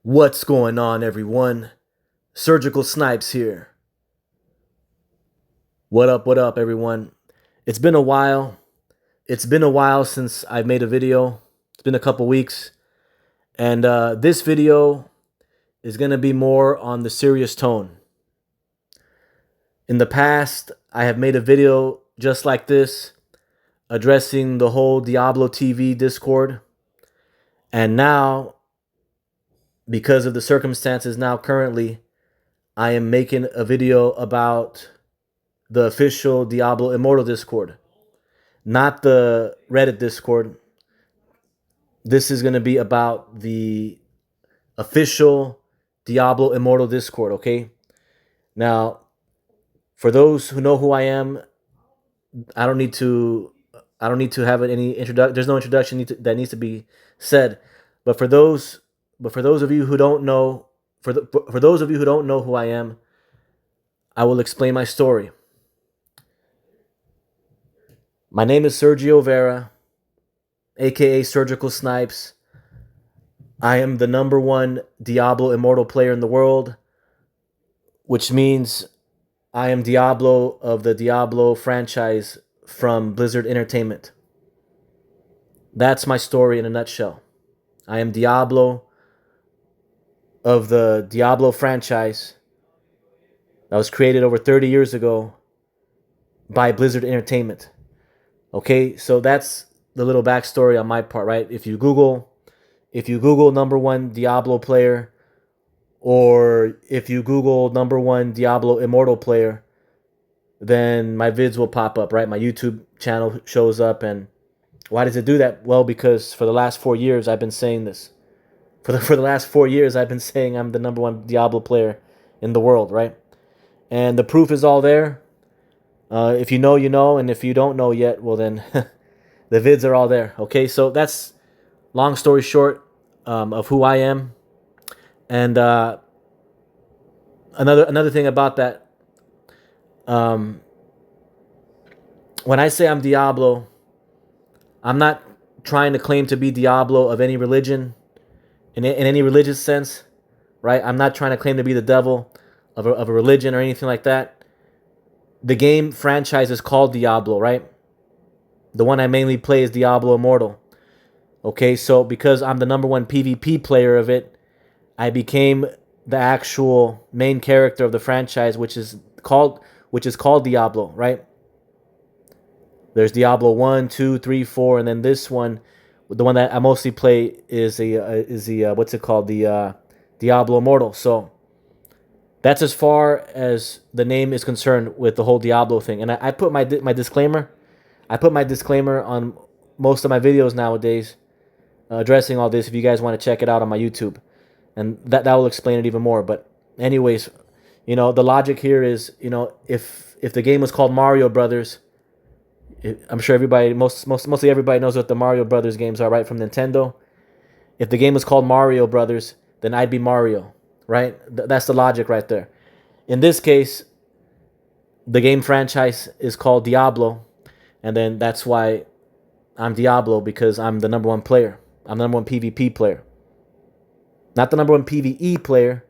What's going on, everyone? SurgicalSnipes here. What up, everyone? It's been a while. It's been a while since I've made a video. It's been a couple weeks. And this video is going to be more on the serious tone. In the past, I have made a video just like this, addressing the whole Diablo TV Discord. And now, because of the circumstances now currently, I am making a video about the official Diablo Immortal Discord, not the Reddit Discord. This is going to be about the official Diablo Immortal Discord, okay? Now, for those who know who I am, I don't need to have any introduction. There's no introduction that needs to be said. But for those of you who don't know, for those of you who don't know who I am, I will explain my story. My name is Sergio Vera, aka SurgicalSnipes. I am the #1 Diablo Immortal player in the world, which means I am Diablo of the Diablo franchise from Blizzard Entertainment. That's my story in a nutshell. I am Diablo of the Diablo franchise that was created over 30 years ago by Blizzard Entertainment. Okay, so that's the little backstory on my part, right? If you Google #1 Diablo player, or if you Google #1 Diablo Immortal player, then my vids will pop up, right? My YouTube channel shows up. And why does it do that? Well, because for the last 4 years I've been saying this. For the last 4 years I've been saying I'm the #1 Diablo player in the world, right? And the proof is all there. If you know, you know, and if you don't know yet, well then, the vids are all there. Okay, so that's long story short of who I am. And another thing about that, when I say I'm Diablo, I'm not trying to claim to be Diablo of any religion, in any religious sense, right? I'm not trying to claim to be the devil of a religion or anything like that. The game franchise is called Diablo, right? The one I mainly play is Diablo Immortal. Okay, so because I'm the #1 PvP player of it, I became the actual main character of the franchise, which is called Diablo, right? There's Diablo 1, 2, 3, 4, and then this one, the one that I mostly play is the what's it called? The Diablo Immortal. So that's as far as the name is concerned with the whole Diablo thing. And I put my disclaimer. I put my disclaimer on most of my videos nowadays, addressing all this. If you guys want to check it out on my YouTube, and that will explain it even more. But anyways, the logic here is, if the game was called Mario Brothers, I'm sure mostly everybody knows what the Mario Brothers games are, right, from Nintendo. If the game was called Mario Brothers, then I'd be Mario, right? That's the logic right there. In this case, the game franchise is called Diablo, and then that's why I'm Diablo, because I'm the #1 player. I'm the #1 PvP player. Not the #1 PvE player,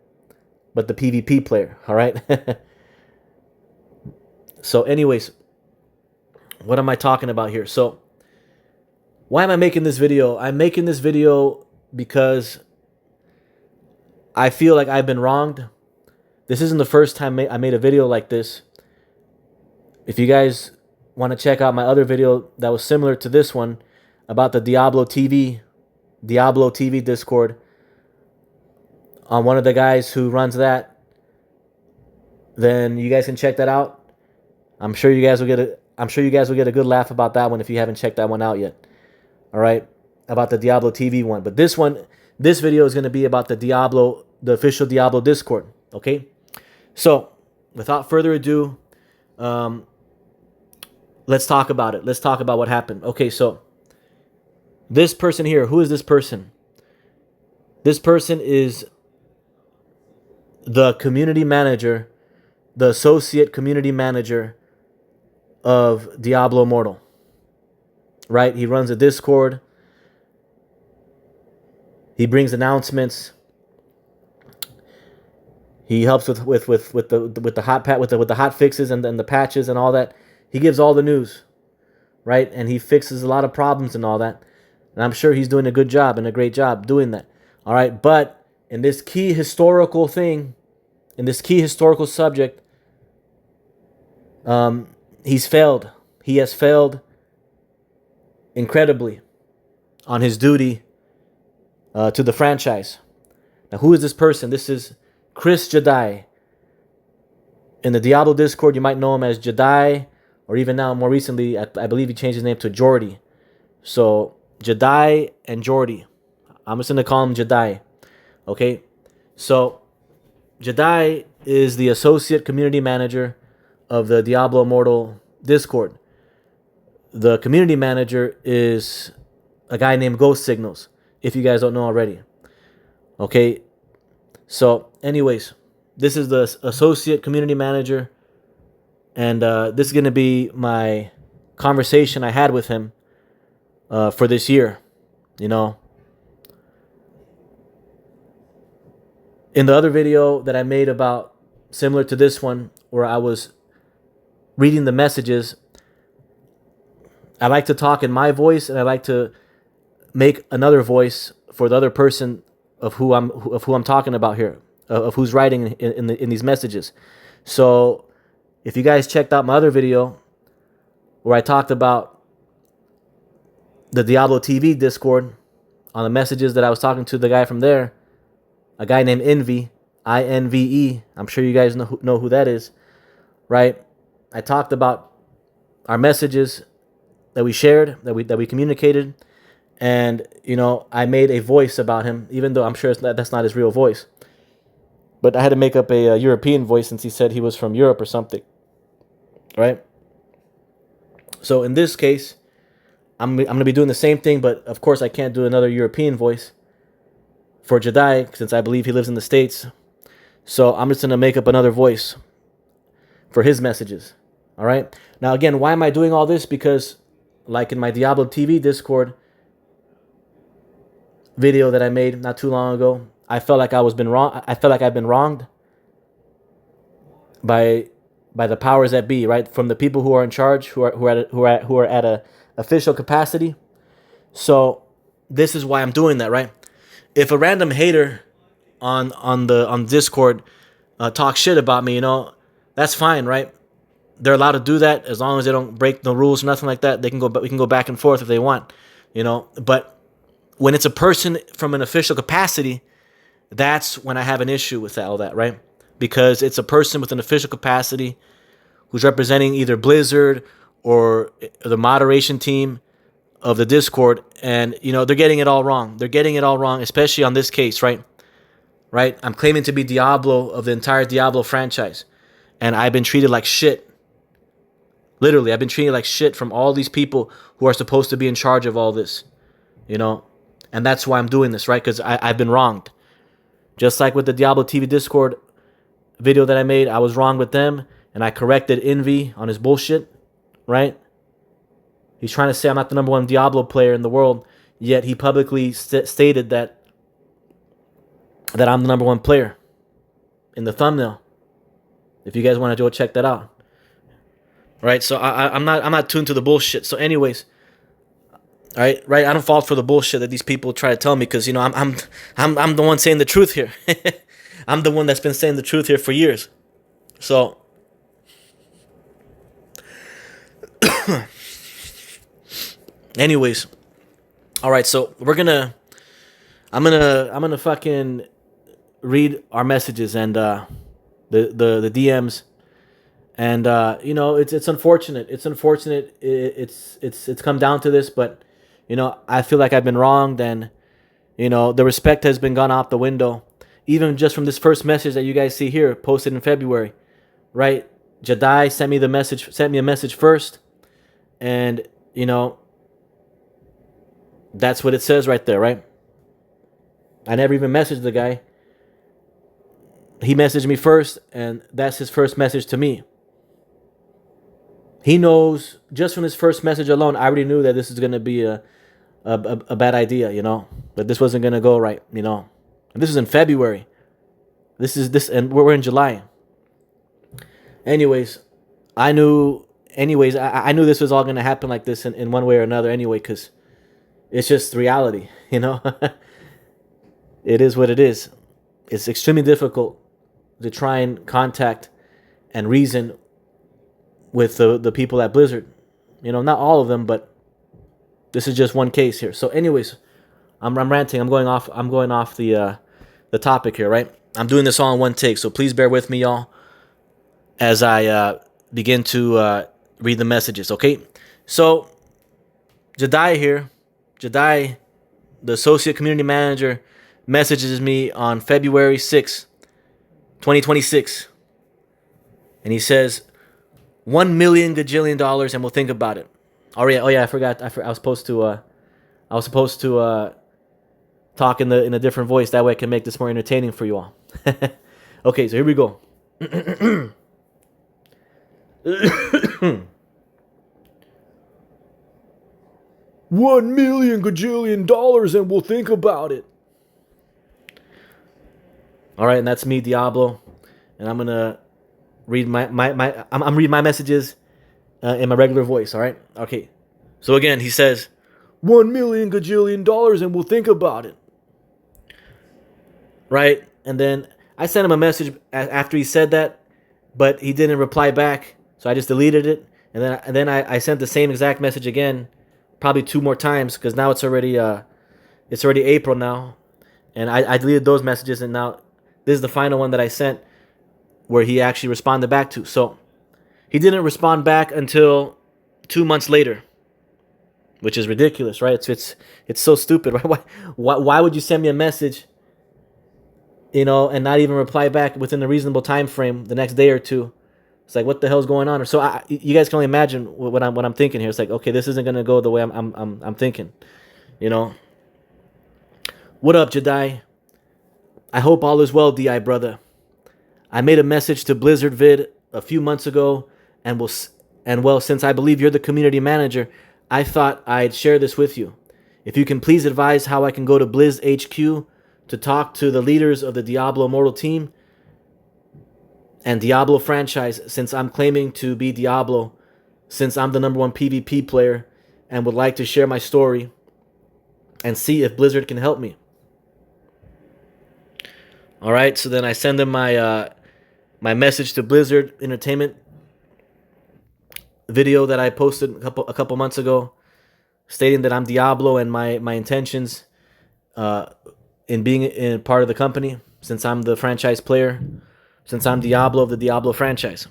but the PvP player, all right? So anyways, what am I talking about here? So why am I making this video? I'm making this video because I feel like I've been wronged. This isn't the first time I made a video like this. If you guys want to check out my other video that was similar to this one about the Diablo TV Discord, on one of the guys who runs that, then you guys can check that out. I'm sure you guys will get a good laugh about that one if you haven't checked that one out yet. All right, about the Diablo TV one. But this video is going to be about the official Diablo Discord. Okay, so without further ado, let's talk about it. Let's talk about what happened. Okay, so this person here, who is this person? This person is the community manager, the associate community manager of Diablo Immortal, right? He runs a Discord. He brings announcements. He helps with the hot pat with the hot fixes and the patches and all that. He gives all the news, right? And he fixes a lot of problems and all that. And I'm sure he's doing a good job and a great job doing that. All right, but in this key historical thing, in this key historical subject, he's failed. He has failed incredibly on his duty to the franchise. Now, who is this person? This is Chris Jadai. In the Diablo Discord, you might know him as Jadai, or even now, more recently, I believe he changed his name to Jordy. So, Jadai and Jordy. I'm just going to call him Jadai. Okay? So, Jadai is the associate community manager of the Diablo Immortal Discord. The community manager is a guy named Ghost Signals, if you guys don't know already. Okay? So, anyways, this is the associate community manager, and this is going to be my conversation I had with him for this year. You know, in the other video that I made about similar to this one, where I was reading the messages, I like to talk in my voice, and I like to make another voice for the other person of who I'm talking about here, of who's writing in these messages. So if you guys checked out my other video where I talked about the Diablo TV Discord, on the messages that I was talking to the guy from there, a guy named Envy, INVE. I'm sure you guys know who that is, right? I talked about our messages that we shared, that we communicated, and you know, I made a voice about him, even though I'm sure that's not his real voice. But I had to make up a European voice since he said he was from Europe or something, right? So in this case, I'm going to be doing the same thing, but of course I can't do another European voice for Jadai since I believe he lives in the States. So I'm just going to make up another voice for his messages. All right. Now, again, why am I doing all this? Because like in my Diablo TV Discord video that I made not too long ago, I felt like I've been wronged by the powers that be, right? From the people who are in charge, who are at a official capacity. So this is why I'm doing that, right? If a random hater on Discord talks shit about me, you know, that's fine, right? They're allowed to do that as long as they don't break the rules or nothing like that. We can go back and forth if they want, you know. But when it's a person from an official capacity, that's when I have an issue with all that, right? Because it's a person with an official capacity who's representing either Blizzard or the moderation team of the Discord, and you know, they're getting it all wrong. They're getting it all wrong, especially on this case, right? Right? I'm claiming to be Diablo of the entire Diablo franchise, and I've been treated like shit. Literally, I've been treated like shit from all these people who are supposed to be in charge of all this, you know? And that's why I'm doing this, right? Because I've been wronged. Just like with the Diablo TV Discord video that I made, I was wrong with them, and I corrected Envy on his bullshit, right? He's trying to say I'm not the number one Diablo player in the world, yet he publicly stated that I'm the number one player in the thumbnail. If you guys want to go check that out. Right, so I'm not tuned to the bullshit. So, anyways, right, I don't fall for the bullshit that these people try to tell me, because you know I'm the one saying the truth here. I'm the one that's been saying the truth here for years. So, anyways, all right. So I'm gonna fucking read our messages and the DMs. And you know, it's unfortunate. It's unfortunate. It's come down to this, but you know, I feel like I've been wronged, and you know, the respect has been gone out the window. Even just from this first message that you guys see here, posted in February, right? Jadai sent me a message first, and you know, that's what it says right there, right? I never even messaged the guy. He messaged me first, and that's his first message to me. He knows, just from his first message alone, I already knew that this is going to be a bad idea, you know, that this wasn't going to go right, you know. And this was in February. and we're in July. Anyways, I knew. I knew this was all gonna happen like this in one way or another. Anyway, because it's just reality, you know. It is what it is. It's extremely difficult to try and contact and reason with the people at Blizzard. You know, not all of them, but this is just one case here. So, anyways, I'm ranting. I'm going off the topic here, right? I'm doing this all in one take, so please bear with me, y'all, as I begin to read the messages. Okay, so Jadai here, Jadai, the associate community manager, messages me on February 6th, 2026, and he says, $1 million gajillion dollars, and we'll think about it. Oh yeah, I forgot. I was supposed to talk in a different voice. That way I can make this more entertaining for you all. Okay, so here we go. $1 million gajillion dollars, and we'll think about it. All right, and that's me, Diablo, and I'm gonna read I'm reading my messages in my regular voice. All right, okay. So again, he says, $1 million gajillion dollars, and we'll think about it. Right, and then I sent him a message after he said that, but he didn't reply back, so I just deleted it, and then I sent the same exact message again, probably 2 more times, because now it's already April now, and I deleted those messages, and now this is the final one that I sent, where he actually responded back to. So he didn't respond back until 2 months later, which is ridiculous, right? It's so stupid, right? Why would you send me a message, you know, and not even reply back within a reasonable time frame the next day or two? It's like, what the hell's going on? So you guys can only imagine what I'm thinking here. It's like, okay, this isn't gonna go the way I'm thinking, you know. What up, Jadai? I hope all is well, DI brother. I made a message to Blizzard Vid a few months ago, and since I believe you're the community manager, I thought I'd share this with you. If you can please advise how I can go to Blizz HQ to talk to the leaders of the Diablo Immortal team and Diablo franchise, since I'm claiming to be Diablo, since I'm the #1 PvP player, and would like to share my story and see if Blizzard can help me. All right, so then I send him my message to Blizzard Entertainment video that I posted a couple months ago, stating that I'm Diablo and my intentions in being in part of the company, since I'm the franchise player, since I'm Diablo of the Diablo franchise.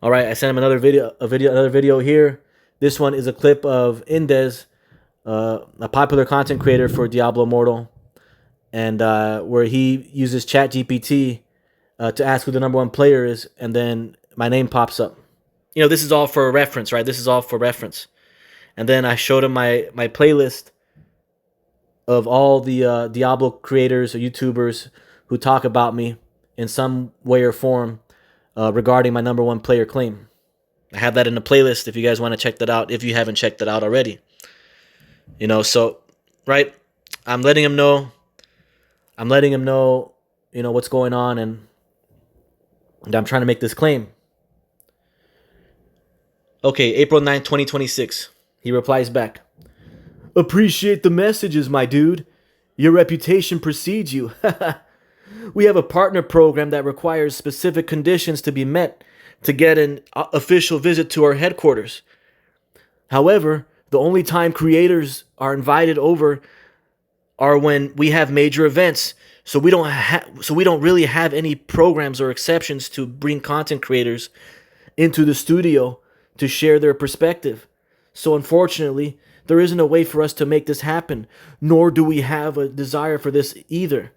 All right, I sent him another video here. This one is a clip of Indez, a popular content creator for Diablo Immortal, and where he uses ChatGPT to ask who the #1 player is, and then my name pops up. You know, this is all for reference, right? This is all for reference. And then I showed him my playlist of all the Diablo creators or YouTubers who talk about me in some way or form regarding my #1 player claim. I have that in the playlist if you guys want to check that out, if you haven't checked it out already. You know, so, right, I'm letting him know, you know, what's going on, and I'm trying to make this claim. Okay, April 9th, 2026. He replies back, "Appreciate the messages, my dude. Your reputation precedes you. We have a partner program that requires specific conditions to be met to get an official visit to our headquarters. However, the only time creators are invited over are when we have major events. So we don't really have any programs or exceptions to bring content creators into the studio to share their perspective. So unfortunately, there isn't a way for us to make this happen, nor do we have a desire for this either.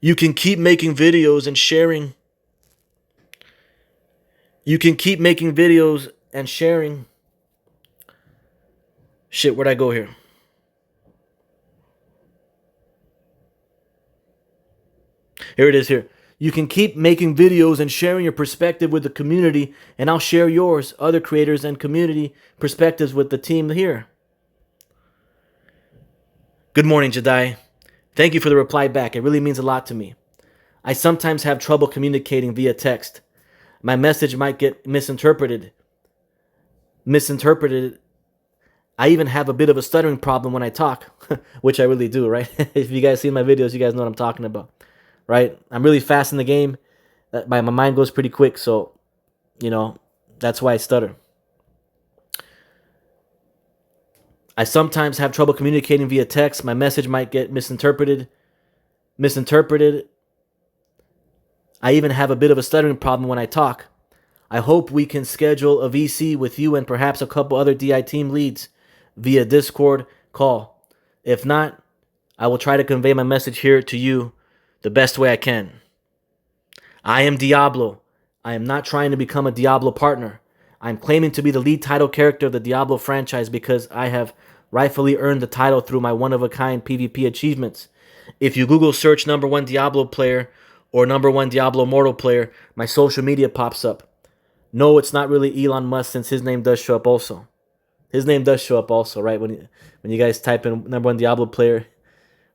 You can keep making videos and sharing. Shit, where'd I go here? Here it is here. You can keep making videos and sharing your perspective with the community, and I'll share yours, other creators and community perspectives with the team here. Good morning, Jadai. Thank you for the reply back. It really means a lot to me. I sometimes have trouble communicating via text. My message might get misinterpreted. I even have a bit of a stuttering problem when I talk, which I really do, right? If you guys see my videos, you guys know what I'm talking about, right? I'm really fast in the game. My mind goes pretty quick, so, that's why I stutter. I sometimes have trouble communicating via text. My message might get misinterpreted. I even have a bit of a stuttering problem when I talk. I hope we can schedule a VC with you and perhaps a couple other DI team leads via Discord call. If not, I will try to convey my message here to you the best way I can. I am Diablo. I am not trying to become a Diablo partner. I am claiming to be the lead title character of the Diablo franchise because I have rightfully earned the title through my one-of-a-kind PvP achievements. If you Google search #1 Diablo player or #1 Diablo Immortal player, my social media pops up. No, it's not really Elon Musk since his name does show up also. His name does show up also, right? When you guys type in #1 Diablo player,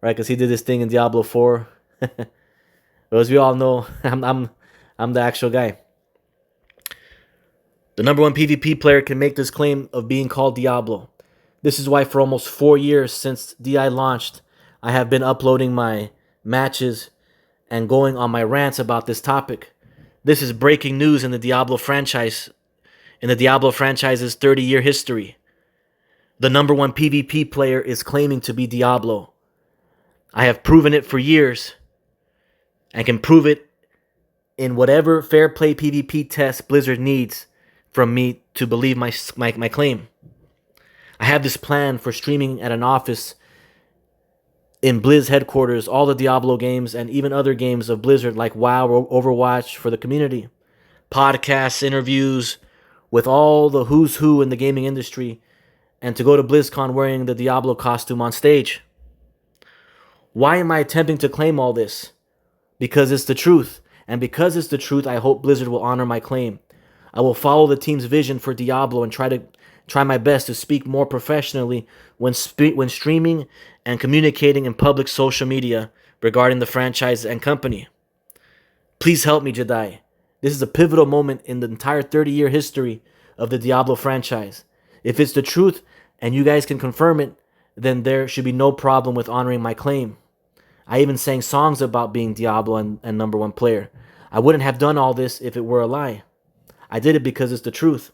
right? Because he did this thing in Diablo 4. But as we all know, I'm the actual guy. The #1 PvP player can make this claim of being called Diablo. This is why for almost 4 years since DI launched, I have been uploading my matches and going on my rants about this topic. This is breaking news in the Diablo franchise's 30-year history. The #1 PvP player is claiming to be Diablo. I have proven it for years and can prove it in whatever fair play PvP test Blizzard needs from me to believe my claim. I have this plan for streaming at an office in Blizz headquarters, all the Diablo games and even other games of Blizzard like WoW or Overwatch for the community. Podcasts, interviews with all the who's who in the gaming industry, and to go to BlizzCon wearing the Diablo costume on stage. Why am I attempting to claim all this? Because it's the truth. And because it's the truth, I hope Blizzard will honor my claim. I will follow the team's vision for Diablo and try my best to speak more professionally when streaming and communicating in public social media regarding the franchise and company. Please help me, Jadai. This is a pivotal moment in the entire 30-year history of the Diablo franchise. If it's the truth and you guys can confirm it, then there should be no problem with honoring my claim. I even sang songs about being Diablo and #1 player. I wouldn't have done all this if it were a lie. I did it because it's the truth.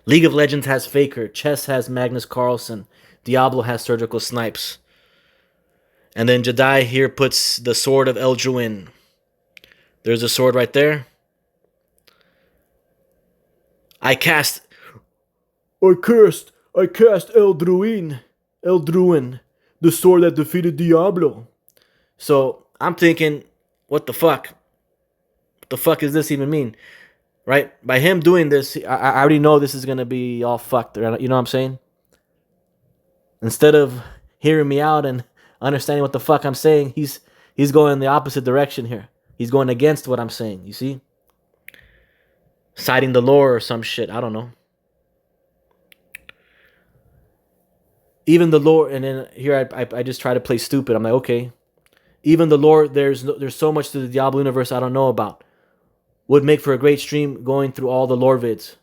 League of Legends has Faker, Chess has Magnus Carlsen, Diablo has SurgicalSnipes. And then Jadai here puts the sword of Elduin. There's a sword right there. I cast Elduin, the sword that defeated Diablo. So I'm thinking, what the fuck? What the fuck does this even mean? Right? By him doing this, I already know this is going to be all fucked. You know what I'm saying? Instead of hearing me out and understanding what the fuck I'm saying, he's going the opposite direction here. He's going against what I'm saying, you see? Citing the lore or some shit. I don't know. Even the lore, and then here I just try to play stupid. I'm like, okay. Even the lore, there's so much to the Diablo universe I don't know about. Would make for a great stream going through all the lore vids.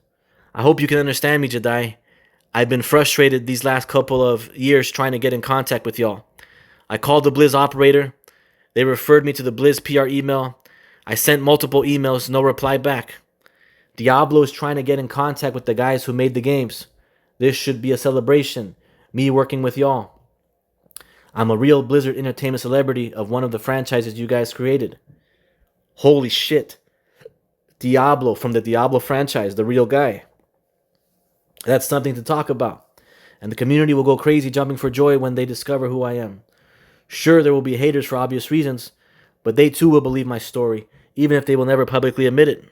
I hope you can understand me, Jadai. I've been frustrated these last couple of years trying to get in contact with y'all. I called the Blizz operator. They referred me to the Blizz PR email. I sent multiple emails, no reply back. Diablo is trying to get in contact with the guys who made the games. This should be a celebration. Me working with y'all. I'm a real Blizzard Entertainment celebrity of one of the franchises you guys created. Holy shit. Diablo from the Diablo franchise, the real guy. That's something to talk about. And the community will go crazy jumping for joy when they discover who I am. Sure, there will be haters for obvious reasons, but they too will believe my story, even if they will never publicly admit it.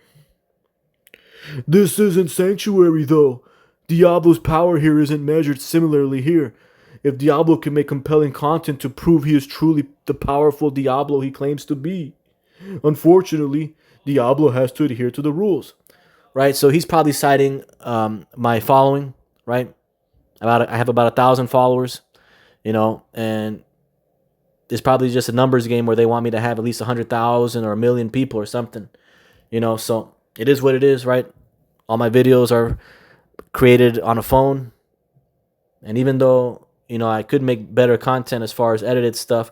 This isn't Sanctuary, though. Diablo's power here isn't measured similarly here. If Diablo can make compelling content to prove he is truly the powerful Diablo he claims to be. Unfortunately, Diablo has to adhere to the rules. Right, so he's probably citing my following, right? I have about 1,000 followers, and it's probably just a numbers game where they want me to have at least 100,000 or a million people or something, so it is what it is, right? All my videos are created on a phone, and even though I could make better content as far as edited stuff,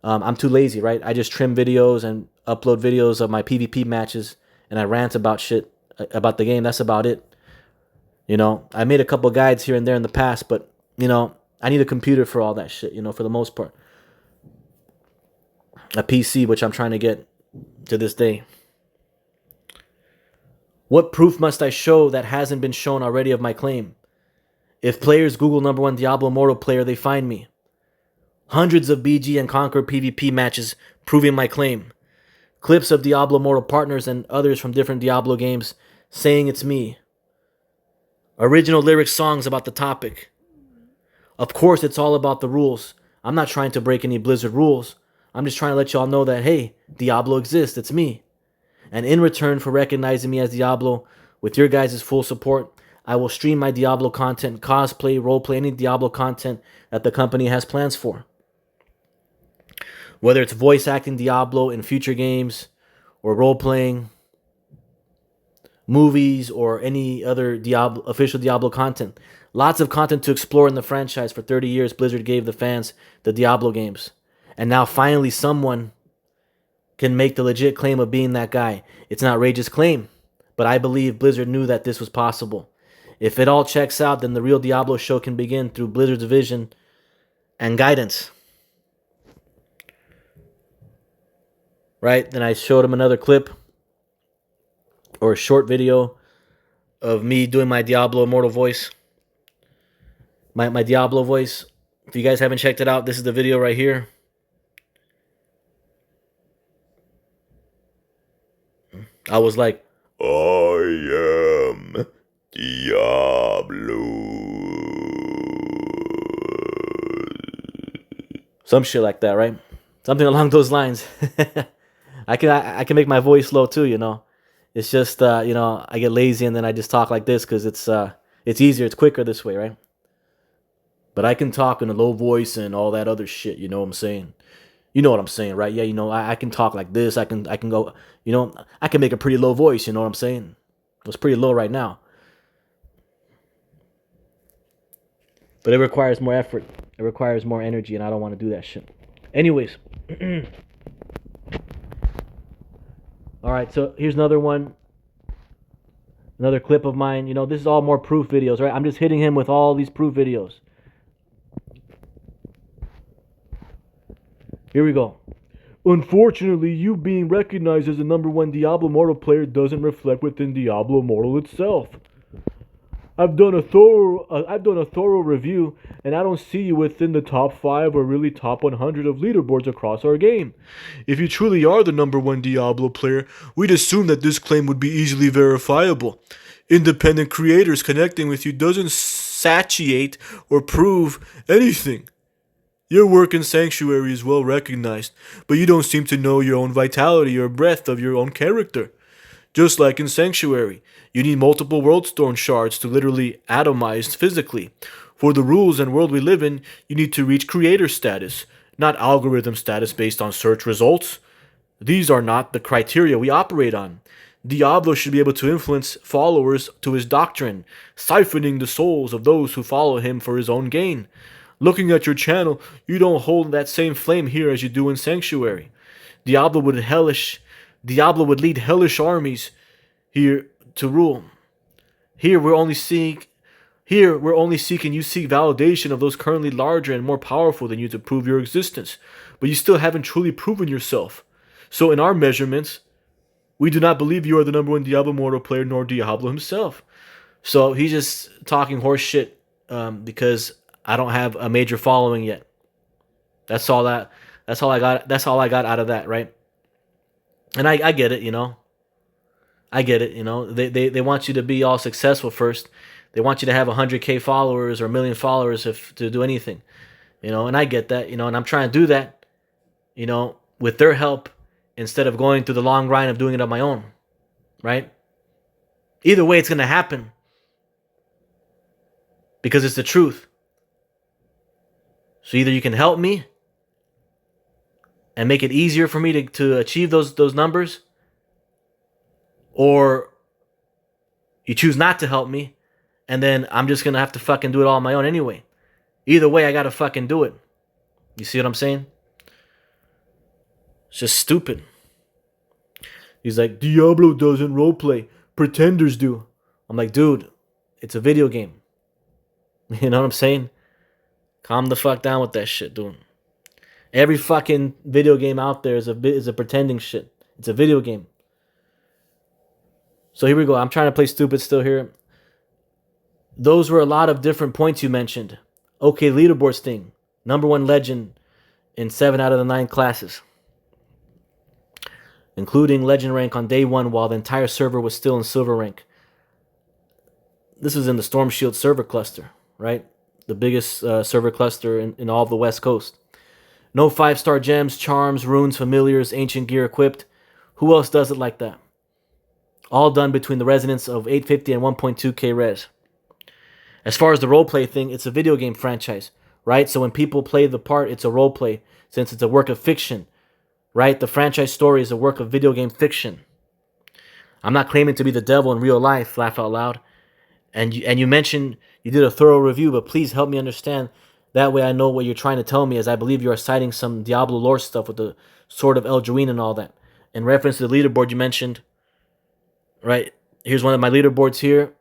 I'm too lazy, right? I just trim videos and upload videos of my PvP matches, and I rant about shit about the game. That's about it. I made a couple guides here and there in the past, but I need a computer for all that shit, for the most part. A PC, which I'm trying to get to this day. What proof must I show that hasn't been shown already of my claim? If players Google #1 Diablo Immortal player, they find me. Hundreds of BG and Conquer PvP matches proving my claim. Clips of Diablo Immortal partners and others from different Diablo games saying it's me. Original lyric songs about the topic. Of course, it's all about the rules. I'm not trying to break any Blizzard rules. I'm just trying to let y'all know that, hey, Diablo exists. It's me. And in return for recognizing me as Diablo, with your guys' full support, I will stream my Diablo content, cosplay, roleplay, any Diablo content that the company has plans for. Whether it's voice acting Diablo in future games, or role-playing, movies, or any other official Diablo content. Lots of content to explore in the franchise. For 30 years, Blizzard gave the fans the Diablo games. And now finally someone can make the legit claim of being that guy. It's an outrageous claim, but I believe Blizzard knew that this was possible. If it all checks out, then the real Diablo show can begin through Blizzard's vision and guidance. Right? Then I showed him another clip or a short video of me doing my Diablo Immortal voice. My Diablo voice. If you guys haven't checked it out, this is the video right here. I was like, I am Diablo. Some shit like that, right? Something along those lines. I can make my voice low too, It's just I get lazy and then I just talk like this because it's easier, it's quicker this way, right? But I can talk in a low voice and all that other shit, you know what I'm saying? You know what I'm saying, right? Yeah, I can talk like this. I can go, I can make a pretty low voice, you know what I'm saying? It's pretty low right now. But it requires more effort. It requires more energy, and I don't want to do that shit. Anyways. All right, so here's another one. Another clip of mine. This is all more proof videos, right? I'm just hitting him with all these proof videos. Here we go. Unfortunately, you being recognized as the #1 Diablo Immortal player doesn't reflect within Diablo Immortal itself. I've done a thorough review, and I don't see you within the top 5 or really top 100 of leaderboards across our game. If you truly are the #1 Diablo player, we'd assume that this claim would be easily verifiable. Independent creators connecting with you doesn't satiate or prove anything. Your work in Sanctuary is well recognized, but you don't seem to know your own vitality or breadth of your own character. Just like in Sanctuary, you need multiple Worldstone shards to literally atomize physically. For the rules and world we live in, you need to reach creator status, not algorithm status based on search results. These are not the criteria we operate on. Diablo should be able to influence followers to his doctrine, siphoning the souls of those who follow him for his own gain. Looking at your channel, you don't hold that same flame here as you do in Sanctuary. Diablo would lead hellish armies here to rule. Here we're only seeking you seek validation of those currently larger and more powerful than you to prove your existence, but you still haven't truly proven yourself. So in our measurements, we do not believe you are the #1 Diablo Immortal player nor Diablo himself. So he's just talking horse shit because I don't have a major following yet. That's all I got. That's all I got out of that, right? And I get it, I get it, They want you to be all successful first. They want you to have 100K followers or 1 million followers to do anything, And I get that, and I'm trying to do that, with their help instead of going through the long grind of doing it on my own, right? Either way, it's gonna happen because it's the truth. So either you can help me and make it easier for me to achieve those numbers, or you choose not to help me, and then I'm just gonna have to fucking do it all on my own anyway. Either way, I gotta fucking do it. You see what I'm saying? It's just stupid. He's like, Diablo doesn't roleplay. Pretenders do. I'm like, dude, it's a video game. You know what I'm saying? Calm the fuck down with that shit, dude. Every fucking video game out there is a pretending shit. It's a video game. So here we go. I'm trying to play stupid still here. Those were a lot of different points you mentioned. Okay, leaderboards thing. Number 1 legend in 7 out of the 9 classes, including legend rank on day 1 while the entire server was still in silver rank. This is in the Storm Shield server cluster, right? The biggest server cluster in all of the West Coast. No 5-star gems, charms, runes, familiars, ancient gear equipped. Who else does it like that? All done between the resonance of 850 and 1.2k res. As far as the roleplay thing, it's a video game franchise, right? So when people play the part, it's a roleplay, since it's a work of fiction, right? The franchise story is a work of video game fiction. I'm not claiming to be the devil in real life, laugh out loud. And you mentioned you did a thorough review, but please help me understand. That way I know what you're trying to tell me, as I believe you are citing some Diablo lore stuff with the Sword of Eldraine and all that. In reference to the leaderboard you mentioned, right? Here's one of my leaderboards here.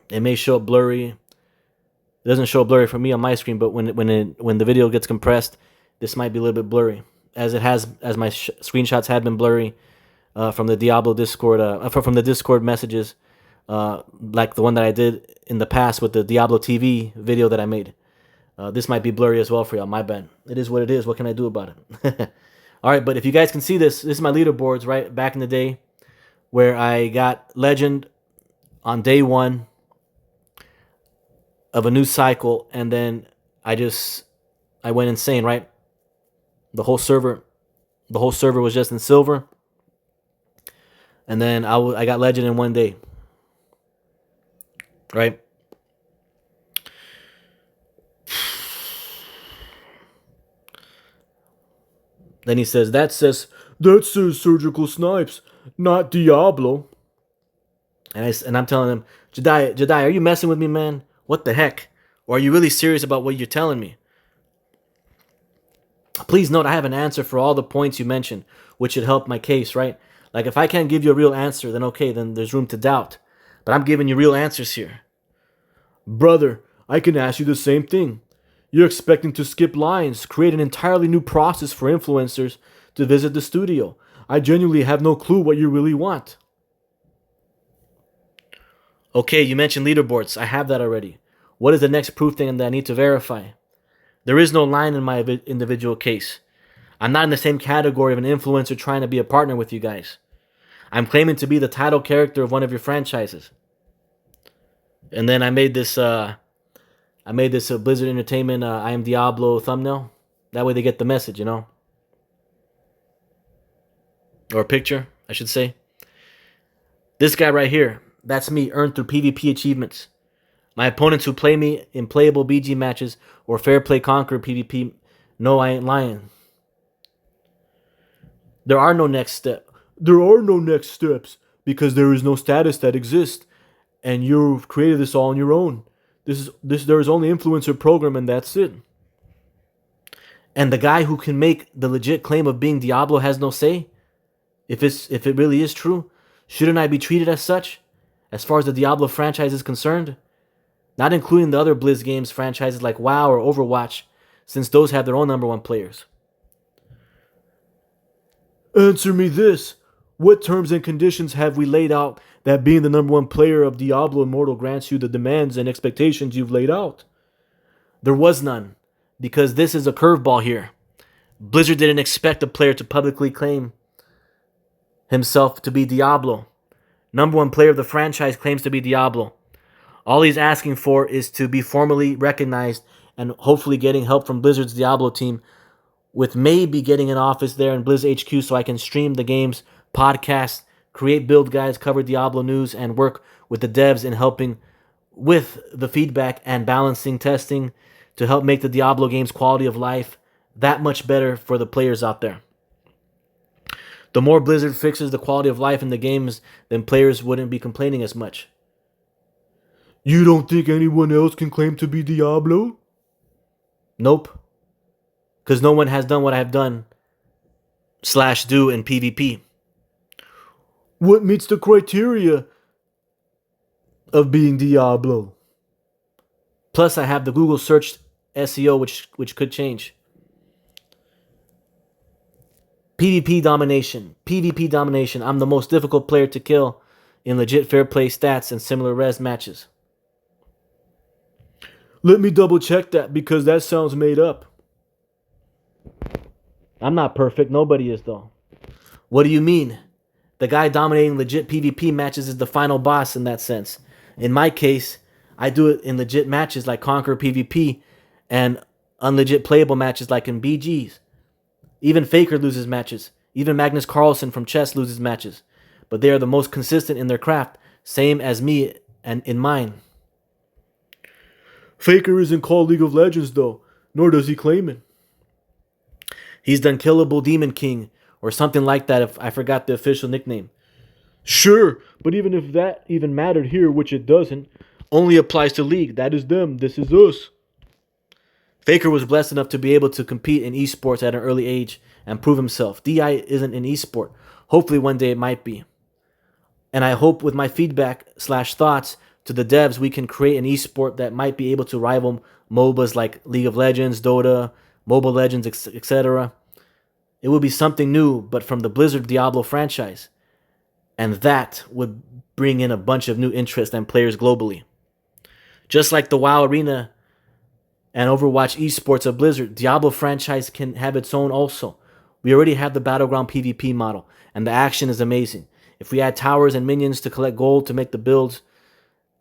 It may show up blurry. It doesn't show up blurry for me on my screen, but when the video gets compressed, this might be a little bit blurry, as my screenshots had been blurry from the Diablo Discord, from the Discord messages, like the one that I did in the past with the Diablo TV video that I made. This might be blurry as well for y'all. My bad. It is what it is. What can I do about it? All right, but if you guys can see this is my leaderboards, right? Back in the day, where I got legend on day 1 of a new cycle, and then I went insane, right? The whole server was just in silver, and then I got legend in 1 day, right? Then he says that says SurgicalSnipes, not Diablo. And I'm telling him, Jadai, are you messing with me, man? What the heck? Or are you really serious about what you're telling me? Please note, I have an answer for all the points you mentioned, which should help my case, right? Like, if I can't give you a real answer, then okay, then there's room to doubt. But I'm giving you real answers here. Brother, I can ask you the same thing. You're expecting to skip lines, create an entirely new process for influencers to visit the studio. I genuinely have no clue what you really want. Okay, you mentioned leaderboards. I have that already. What is the next proof thing that I need to verify? There is no line in my individual case. I'm not in the same category of an influencer trying to be a partner with you guys. I'm claiming to be the title character of one of your franchises. And then I made this Blizzard Entertainment I Am Diablo thumbnail. That way they get the message, you know? Or picture, I should say. This guy right here, that's me, earned through PvP achievements. My opponents who play me in playable BG matches or Fair Play Conqueror PvP, no, I ain't lying. There are no next steps because there is no status that exists, and you've created this all on your own. There is only influencer program, and that's it. And the guy who can make the legit claim of being Diablo has no say. If it really is true, shouldn't I be treated as such, as far as the Diablo franchise is concerned? Not including the other Blizz games franchises like WoW or Overwatch, since those have their own number 1 players. Answer me this. What terms and conditions have we laid out that being the number 1 player of Diablo Immortal grants you the demands and expectations you've laid out? There was none, because this is a curveball here. Blizzard didn't expect a player to publicly claim himself to be Diablo. Number 1 player of the franchise claims to be Diablo. All he's asking for is to be formally recognized and hopefully getting help from Blizzard's Diablo team, with maybe getting an office there in Blizz HQ so I can stream the game's podcast, create build guides, cover Diablo news, and work with the devs in helping with the feedback and balancing testing to help make the Diablo game's quality of life that much better for the players out there. The more Blizzard fixes the quality of life in the games, then players wouldn't be complaining as much. You don't think anyone else can claim to be Diablo? Nope. Because no one has done what I have done / do in PvP. What meets the criteria of being Diablo? Plus, I have the Google search SEO, which could change. PvP domination. PvP domination. I'm the most difficult player to kill in legit fair play stats and similar res matches. Let me double check that because that sounds made up. I'm not perfect. Nobody is, though. What do you mean? The guy dominating legit PvP matches is the final boss in that sense. In my case, I do it in legit matches like Conquer PvP and unlegit playable matches like in BGs. Even Faker loses matches. Even Magnus Carlsen from chess loses matches. But they are the most consistent in their craft, same as me and in mine. Faker isn't called League of Legends though, nor does he claim it. He's done Killable Demon King or something like that if I forgot the official nickname. Sure, but even if that even mattered here, which it doesn't, only applies to League. That is them, this is us. Faker was blessed enough to be able to compete in esports at an early age and prove himself. DI isn't an esport. Hopefully one day it might be. And I hope with my feedback / thoughts to the devs, we can create an esport that might be able to rival MOBAs like League of Legends, Dota, Mobile Legends, etc. It would be something new, but from the Blizzard Diablo franchise. And that would bring in a bunch of new interest and players globally. Just like the WoW Arena and Overwatch esports of Blizzard, Diablo franchise can have its own also. We already have the Battleground PvP model, and the action is amazing. If we add towers and minions to collect gold to make the builds,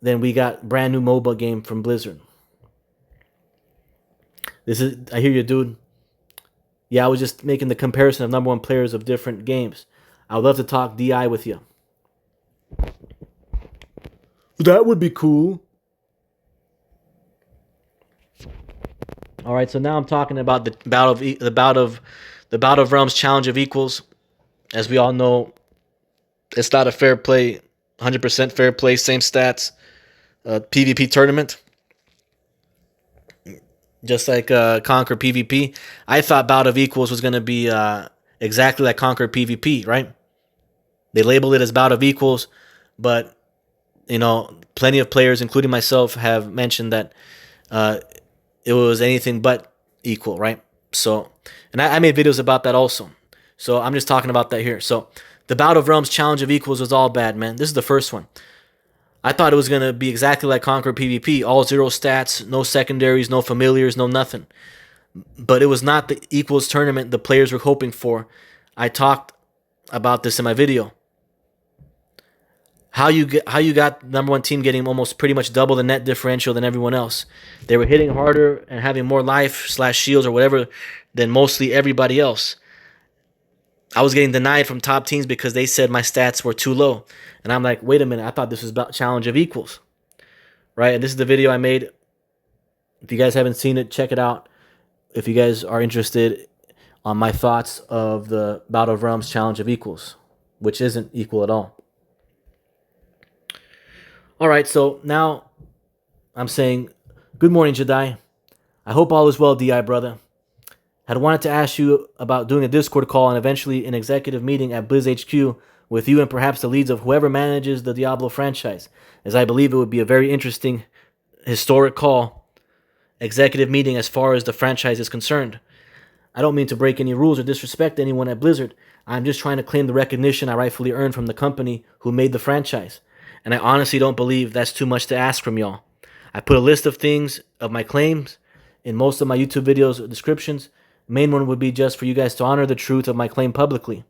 then we got brand new mobile game from Blizzard. I hear you, dude. Yeah, I was just making the comparison of number one players of different games. I would love to talk DI with you. That would be cool. All right, so now I'm talking about the Bout of Realms Challenge of Equals. As we all know, it's not a fair play, 100% fair play, same stats, PvP tournament. Just like Conquer PvP. I thought Bout of Equals was going to be exactly like Conquer PvP, right? They labeled it as Bout of Equals, but, plenty of players, including myself, have mentioned that it was anything but equal, right? So, and I made videos about that also. So I'm just talking about that here. So the Bout of Realms Challenge of Equals was all bad, man. This is the first one. I thought it was going to be exactly like Conquer PvP. All 0 stats, no secondaries, no familiars, no nothing. But it was not the Equals tournament the players were hoping for. I talked about this in my video. How you got number one team getting almost pretty much double the net differential than everyone else. They were hitting harder and having more life / shields or whatever than mostly everybody else. I was getting denied from top teams because they said my stats were too low. And I'm like, wait a minute, I thought this was about Challenge of Equals. Right? And this is the video I made. If you guys haven't seen it, check it out. If you guys are interested on my thoughts of the Bout of Realms Challenge of Equals, which isn't equal at all. All right, so now I'm saying, good morning, Jadai. I hope all is well, DI brother. Had wanted to ask you about doing a Discord call and eventually an executive meeting at Blizz HQ with you and perhaps the leads of whoever manages the Diablo franchise, as I believe it would be a very interesting, historic call, executive meeting as far as the franchise is concerned. I don't mean to break any rules or disrespect anyone at Blizzard. I'm just trying to claim the recognition I rightfully earned from the company who made the franchise. And I honestly don't believe that's too much to ask from y'all. I put a list of things, of my claims, in most of my YouTube videos descriptions. Main one would be just for you guys to honor the truth of my claim publicly.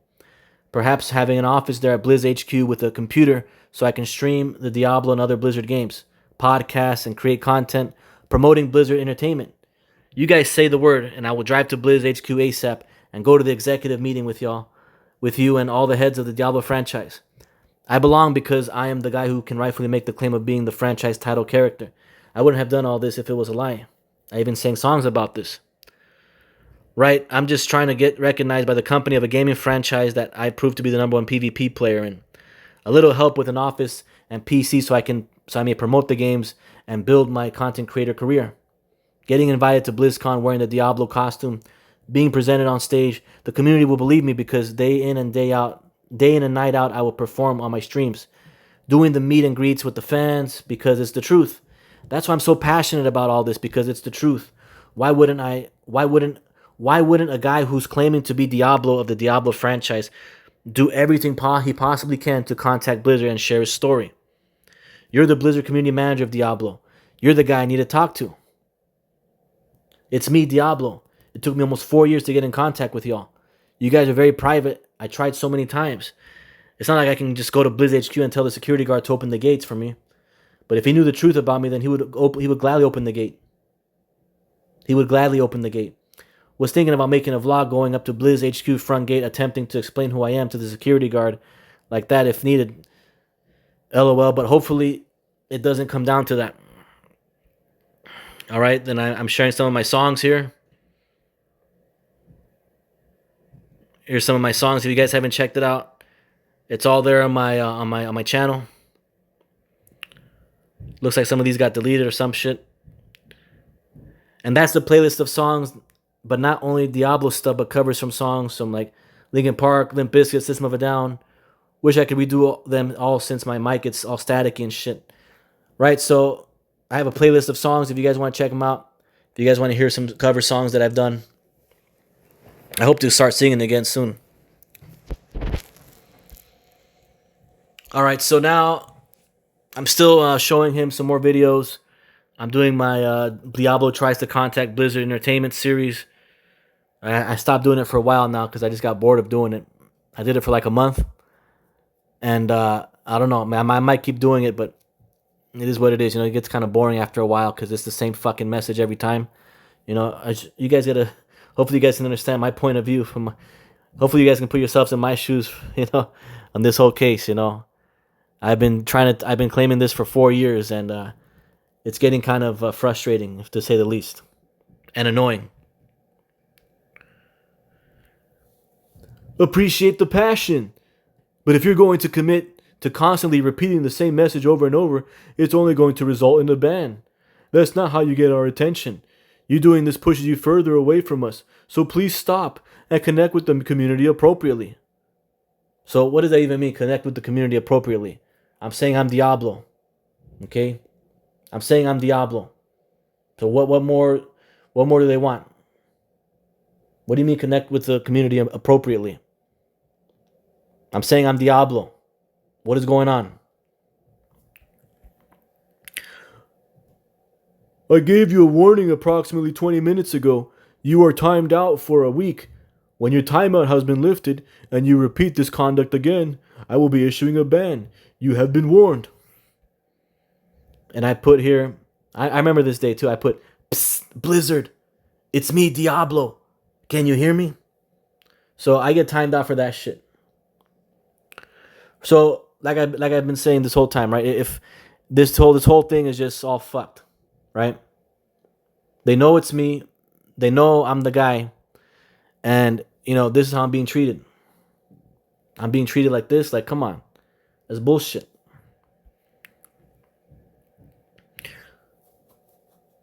Perhaps having an office there at Blizz HQ with a computer so I can stream the Diablo and other Blizzard games, podcasts, and create content promoting Blizzard entertainment. You guys say the word, and I will drive to Blizz HQ ASAP and go to the executive meeting with you and all the heads of the Diablo franchise. I belong because I am the guy who can rightfully make the claim of being the franchise title character. I wouldn't have done all this if it was a lie. I even sang songs about this. right? I'm just trying to get recognized by the company of a gaming franchise that I proved to be the #1 PvP player in. A little help with an office and PC so I may promote the games and build my content creator career. Getting invited to BlizzCon wearing the Diablo costume, being presented on stage, the community will believe me because day in and day out, day in and night out, I will perform on my streams, doing the meet and greets with the fans because it's the truth. That's why I'm so passionate about all this, because it's the truth. Why wouldn't I? Why wouldn't a guy who's claiming to be Diablo of the Diablo franchise do everything he possibly can to contact Blizzard and share his story? You're the Blizzard community manager of Diablo. You're the guy I need to talk to. It's me, Diablo. It took me almost 4 years to get in contact with y'all. You guys are very private. I tried so many times. It's not like I can just go to Blizz HQ and tell the security guard to open the gates for me. But if he knew the truth about me, then he would gladly open the gate. He would gladly open the gate. Was thinking about making a vlog going up to Blizz HQ front gate, attempting to explain who I am to the security guard like that if needed. LOL, but hopefully it doesn't come down to that. All right, then I'm sharing some of my songs here. Here's some of my songs. If you guys haven't checked it out, it's all there on my channel. Looks like some of these got deleted or some shit. And that's the playlist of songs, but not only Diablo stuff, but covers from songs from like Linkin Park, Limp Bizkit, System of a Down. Wish I could redo them all since my mic gets all staticky and shit. Right, so I have a playlist of songs if you guys want to check them out. If you guys want to hear some cover songs that I've done. I hope to start singing again soon. All right, so now I'm still showing him some more videos. I'm doing my Diablo Tries to Contact Blizzard Entertainment series. I stopped doing it for a while now because I just got bored of doing it. I did it for like a month. And I don't know, man, I might keep doing it, but it is what it is. You know, it gets kind of boring after a while because it's the same fucking message every time. You know, you guys gotta, hopefully you guys can understand my point of view. Hopefully you guys can put yourselves in my shoes, you know, on this whole case, you know. I've been claiming this for 4 years, and it's getting kind of frustrating, to say the least, and annoying. Appreciate the passion. But if you're going to commit to constantly repeating the same message over and over, it's only going to result in a ban. That's not how you get our attention. You doing this pushes you further away from us. So please stop and connect with the community appropriately. So what does that even mean, connect with the community appropriately? I'm saying I'm Diablo. Okay? I'm saying I'm Diablo. So what more do they want? What do you mean connect with the community appropriately? I'm saying I'm Diablo. What is going on? I gave you a warning approximately 20 minutes ago. You are timed out for a week. When your timeout has been lifted and you repeat this conduct again, I will be issuing a ban. You have been warned. And I put here, I remember this day too, I put, Psst, Blizzard, it's me, Diablo. Can you hear me? So I get timed out for that shit. So like I've been saying this whole time, right? If this whole thing is just all fucked, right? They know it's me. They know I'm the guy. And, you know, this is how I'm being treated. I'm being treated like this. Like, come on. That's bullshit.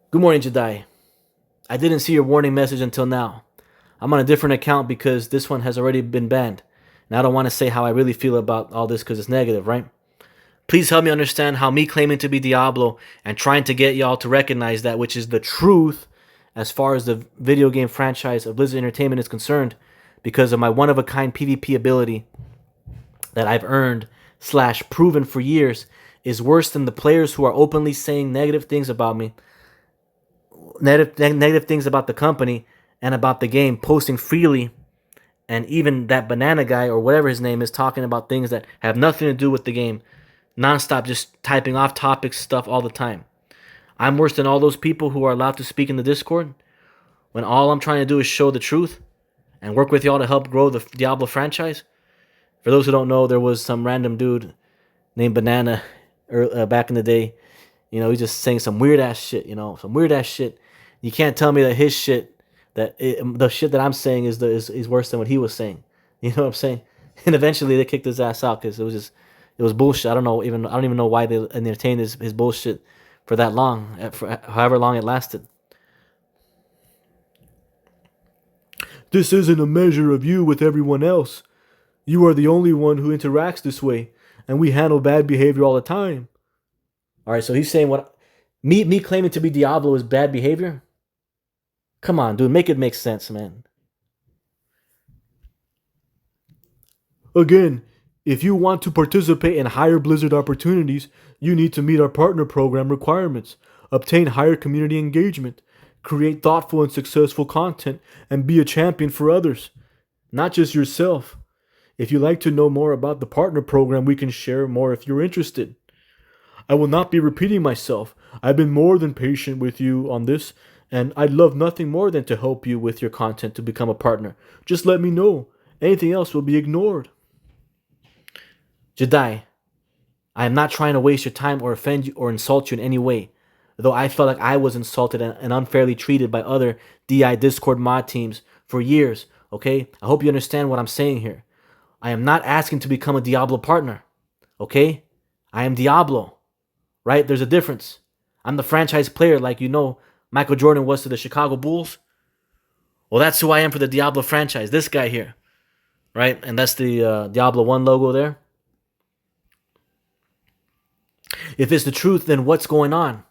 Good morning, Jadai. I didn't see your warning message until now. I'm on a different account because this one has already been banned. And I don't want to say how I really feel about all this because it's negative, right? Please help me understand how me claiming to be Diablo and trying to get y'all to recognize that, which is the truth as far as the video game franchise of Blizzard Entertainment is concerned, because of my one-of-a-kind PvP ability that I've earned / proven for years, is worse than the players who are openly saying negative things about me, negative things about the company and about the game, posting freely. And even that banana guy or whatever his name is talking about things that have nothing to do with the game, nonstop, just typing off topic stuff all the time. I'm worse than all those people who are allowed to speak in the Discord when all I'm trying to do is show the truth and work with y'all to help grow the Diablo franchise. For those who don't know, there was some random dude named Banana back in the day. You know, he's just saying some weird ass shit, you know, some weird ass shit. You can't tell me that his shit the shit that I'm saying is worse than what he was saying. You know what I'm saying? And eventually they kicked his ass out because it was bullshit. I don't even know why they entertained his bullshit for that long, for however long it lasted. This isn't a measure of you with everyone else. You are the only one who interacts this way, and we handle bad behavior all the time. All right, so he's saying what me claiming to be Diablo is bad behavior? Come on, dude, make it make sense, man. Again, if you want to participate in higher Blizzard opportunities, you need to meet our partner program requirements, obtain higher community engagement, create thoughtful and successful content, and be a champion for others, not just yourself. If you'd like to know more about the partner program, we can share more if you're interested. I will not be repeating myself. I've been more than patient with you on this, and I'd love nothing more than to help you with your content to become a partner. Just let me know. Anything else will be ignored. Jadai, I am not trying to waste your time or offend you or insult you in any way, though I felt like I was insulted and unfairly treated by other DI Discord mod teams for years, okay? I hope you understand what I'm saying here. I am not asking to become a Diablo partner, okay? I am Diablo, right? There's a difference. I'm the franchise player like you know Michael Jordan was to the Chicago Bulls. Well, that's who I am for the Diablo franchise, this guy here, right? And that's the Diablo 1 logo there. If it's the truth, then what's going on?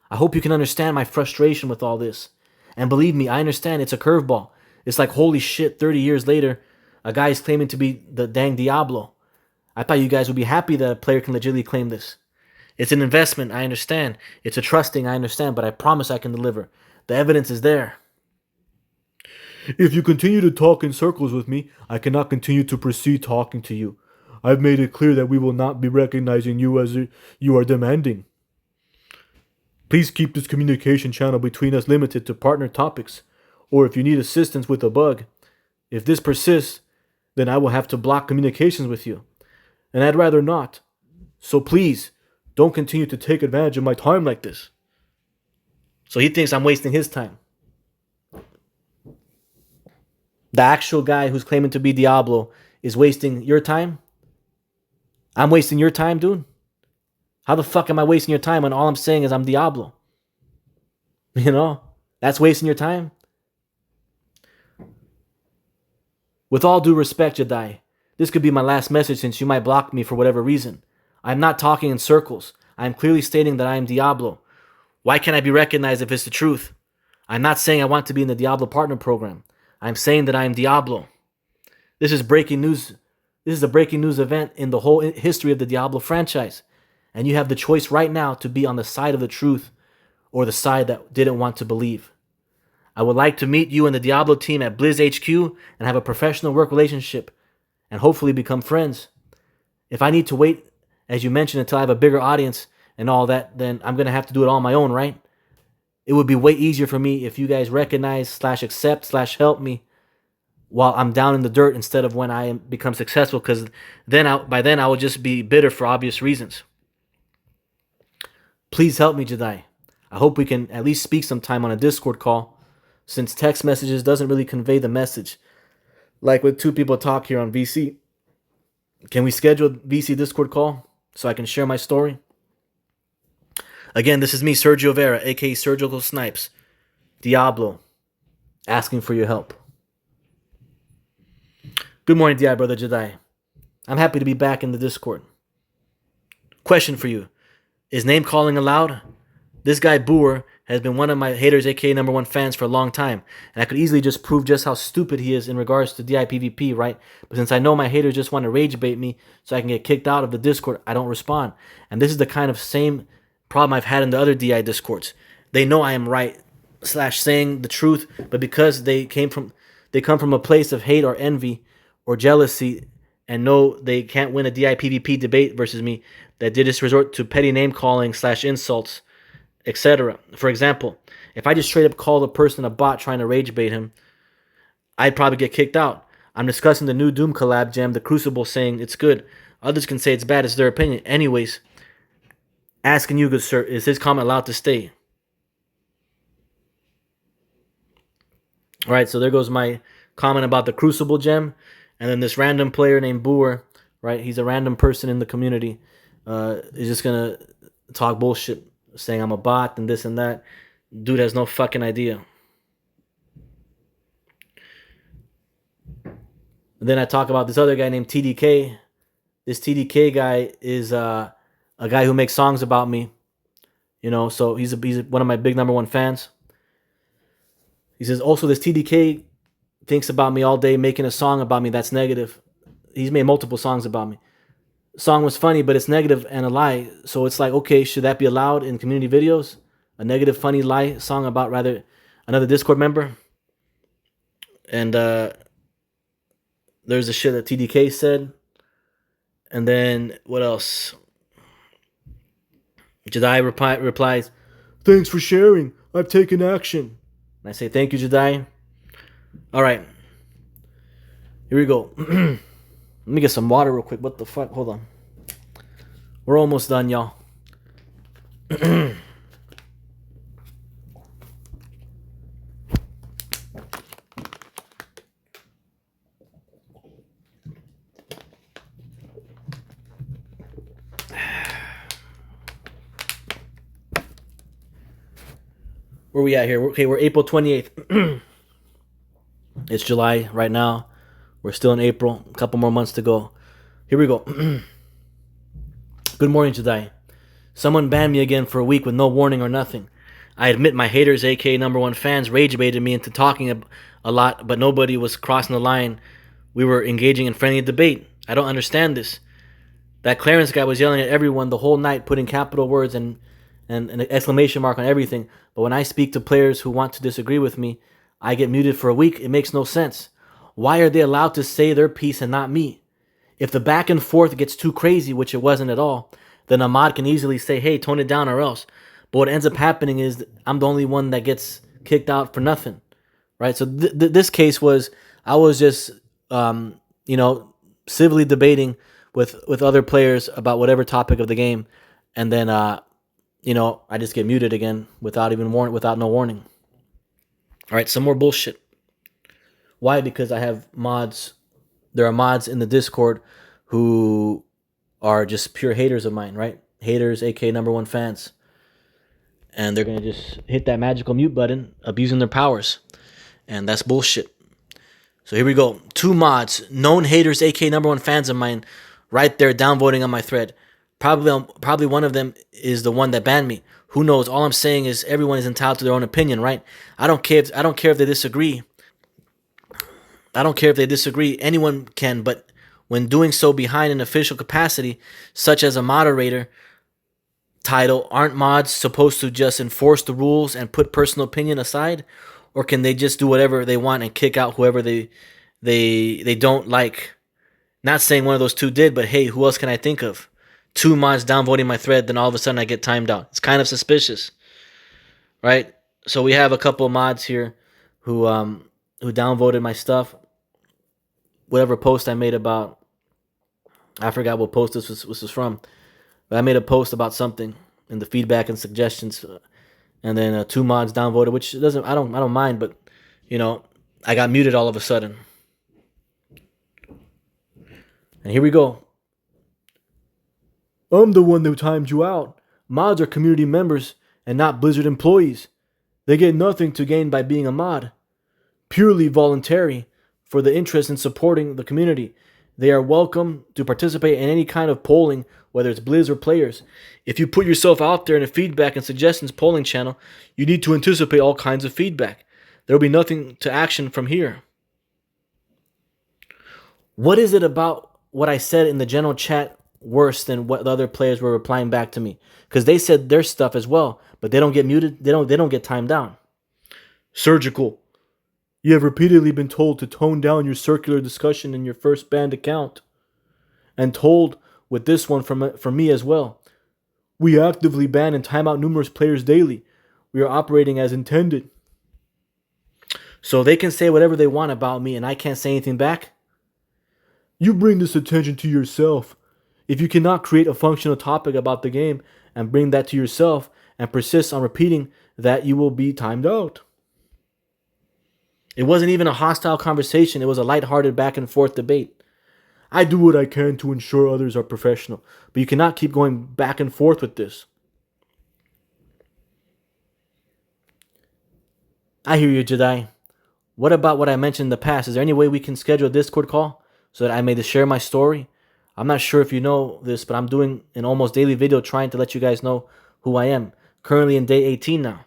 I hope you can understand my frustration with all this. And believe me, I understand it's a curveball. It's like, holy shit, 30 years later, a guy is claiming to be the dang Diablo. I thought you guys would be happy that a player can legitimately claim this. It's an investment, I understand. It's a trusting, I understand, but I promise I can deliver. The evidence is there. If you continue to talk in circles with me, I cannot continue to proceed talking to you. I've made it clear that we will not be recognizing you as you are demanding. Please keep this communication channel between us limited to partner topics, or if you need assistance with a bug. If this persists, then I will have to block communications with you, and I'd rather not. So please, don't continue to take advantage of my time like this. So he thinks I'm wasting his time. The actual guy who's claiming to be Diablo is wasting your time? I'm wasting your time, dude? How the fuck am I wasting your time when all I'm saying is I'm Diablo? You know? That's wasting your time? With all due respect, Jadai, this could be my last message since you might block me for whatever reason. I'm not talking in circles. I am clearly stating that I am Diablo. Why can't I be recognized if it's the truth? I'm not saying I want to be in the Diablo partner program. I'm saying that I am Diablo. This is breaking news. This is a breaking news event in the whole history of the Diablo franchise. And you have the choice right now to be on the side of the truth or the side that didn't want to believe. I would like to meet you and the Diablo team at Blizz HQ and have a professional work relationship and hopefully become friends. If I need to wait, as you mentioned, until I have a bigger audience and all that, then I'm going to have to do it all on my own, right? It would be way easier for me if you guys recognize / accept / help me while I'm down in the dirt instead of when I become successful, because by then I will just be bitter for obvious reasons. Please help me, Jadai. I hope we can at least speak sometime on a Discord call, since text messages doesn't really convey the message. Like with two people talk here on VC. Can we schedule a VC Discord call so I can share my story? Again, this is me, Sergio Vera, aka SurgicalSnipes, Diablo, asking for your help. Good morning, DI brother Jadai. I'm happy to be back in the Discord. Question for you. Is name calling allowed? This guy Boer has been one of my haters, aka #1 fans for a long time, and I could easily just prove just how stupid he is in regards to DI PvP, right? But since I know my haters just want to rage bait me so I can get kicked out of the Discord, I don't respond. And this is the kind of same problem I've had in the other DI Discords. They know I am right / saying the truth, but because they come from a place of hate or envy or jealousy and know they can't win a DI PvP debate versus me, that they just resort to petty name calling / insults, etc. For example, if I just straight up called a person a bot trying to rage bait him, I'd probably get kicked out. I'm discussing the new Doom collab gem, the Crucible, saying it's good. Others can say it's bad, it's their opinion. Anyways, asking you, good sir, is his comment allowed to stay? All right, so there goes my comment about the Crucible gem, and then this random player named Boer, right? He's a random person in the community. Is just gonna talk bullshit, saying I'm a bot and this and that. Dude has no fucking idea. And then I talk about this other guy named TDK. This TDK guy is a guy who makes songs about me. You know, so he's one of my big #1 fans. He says also this TDK thinks about me all day, making a song about me that's negative. He's made multiple songs about me. Song was funny, but it's negative and a lie. So it's like, okay, should that be allowed in community videos? A negative, funny lie song about rather another Discord member. And there's the shit that TDK said. And then what else? Jadai replies, "Thanks for sharing. I've taken action." And I say, "Thank you, Jadai." All right. Here we go. Let me get some water real quick. What the fuck? Hold on. We're almost done, y'all. Where we at here? Okay, we're April 28th. It's July right now. We're still in April. A couple more months to go. Here we go. Good morning, Jadai. Someone banned me again for a week with no warning or nothing. I admit my haters, aka #1 fans, rage baited me into talking a lot, but nobody was crossing the line. We were engaging in friendly debate. I don't understand this. That Clarence guy was yelling at everyone the whole night, putting capital words and an exclamation mark on everything. But when I speak to players who want to disagree with me, I get muted for a week. It makes no sense. Why are they allowed to say their piece and not me? If the back and forth gets too crazy, which it wasn't at all, then a mod can easily say, hey, tone it down or else. But what ends up happening is I'm the only one that gets kicked out for nothing, right? So this case was, I was just, civilly debating with other players about whatever topic of the game. And then, I just get muted again without no warning. All right, some more bullshit. Why? Because I have mods. There are mods in the Discord who are just pure haters of mine, right? Haters, aka #1 fans. And they're going to just hit that magical mute button, abusing their powers. And that's bullshit. So here we go. 2 mods, known haters, aka #1 fans of mine, right there downvoting on my thread. Probably one of them is the one that banned me. Who knows? All I'm saying is everyone is entitled to their own opinion, right? I don't care if they disagree. Anyone can, but when doing so behind an official capacity, such as a moderator title, aren't mods supposed to just enforce the rules and put personal opinion aside? Or can they just do whatever they want and kick out whoever they don't like? Not saying one of those two did, but hey, who else can I think of? 2 mods downvoting my thread, then all of a sudden I get timed out. It's kind of suspicious, right? So we have a couple of mods here who downvoted my stuff. Whatever post I made about, I forgot what post this was from, but I made a post about something in the feedback and suggestions, and then 2 mods downvoted, which I don't mind, but I got muted all of a sudden. And here we go. I'm the one that timed you out. Mods are community members and not Blizzard employees. They get nothing to gain by being a mod. Purely voluntary for the interest in supporting the community. They are welcome to participate in any kind of polling, whether it's Blizz or players. If you put yourself out there in a feedback and suggestions polling channel, you need to anticipate all kinds of feedback. There will be nothing to action from here. What is it about what I said in the general chat worse than what the other players were replying back to me? Because they said their stuff as well, but they don't get muted. They don't get timed down. Surgical. You have repeatedly been told to tone down your circular discussion in your first banned account. And told with this one from me as well. We actively ban and time out numerous players daily. We are operating as intended. So they can say whatever they want about me and I can't say anything back? You bring this attention to yourself. If you cannot create a functional topic about the game and bring that to yourself and persist on repeating that, you will be timed out. It wasn't even a hostile conversation. It was a lighthearted back and forth debate. I do what I can to ensure others are professional, but you cannot keep going back and forth with this. I hear you, Jadai. What about what I mentioned in the past? Is there any way we can schedule a Discord call so that I may share my story? I'm not sure if you know this, but I'm doing an almost daily video trying to let you guys know who I am. Currently in day 18 now.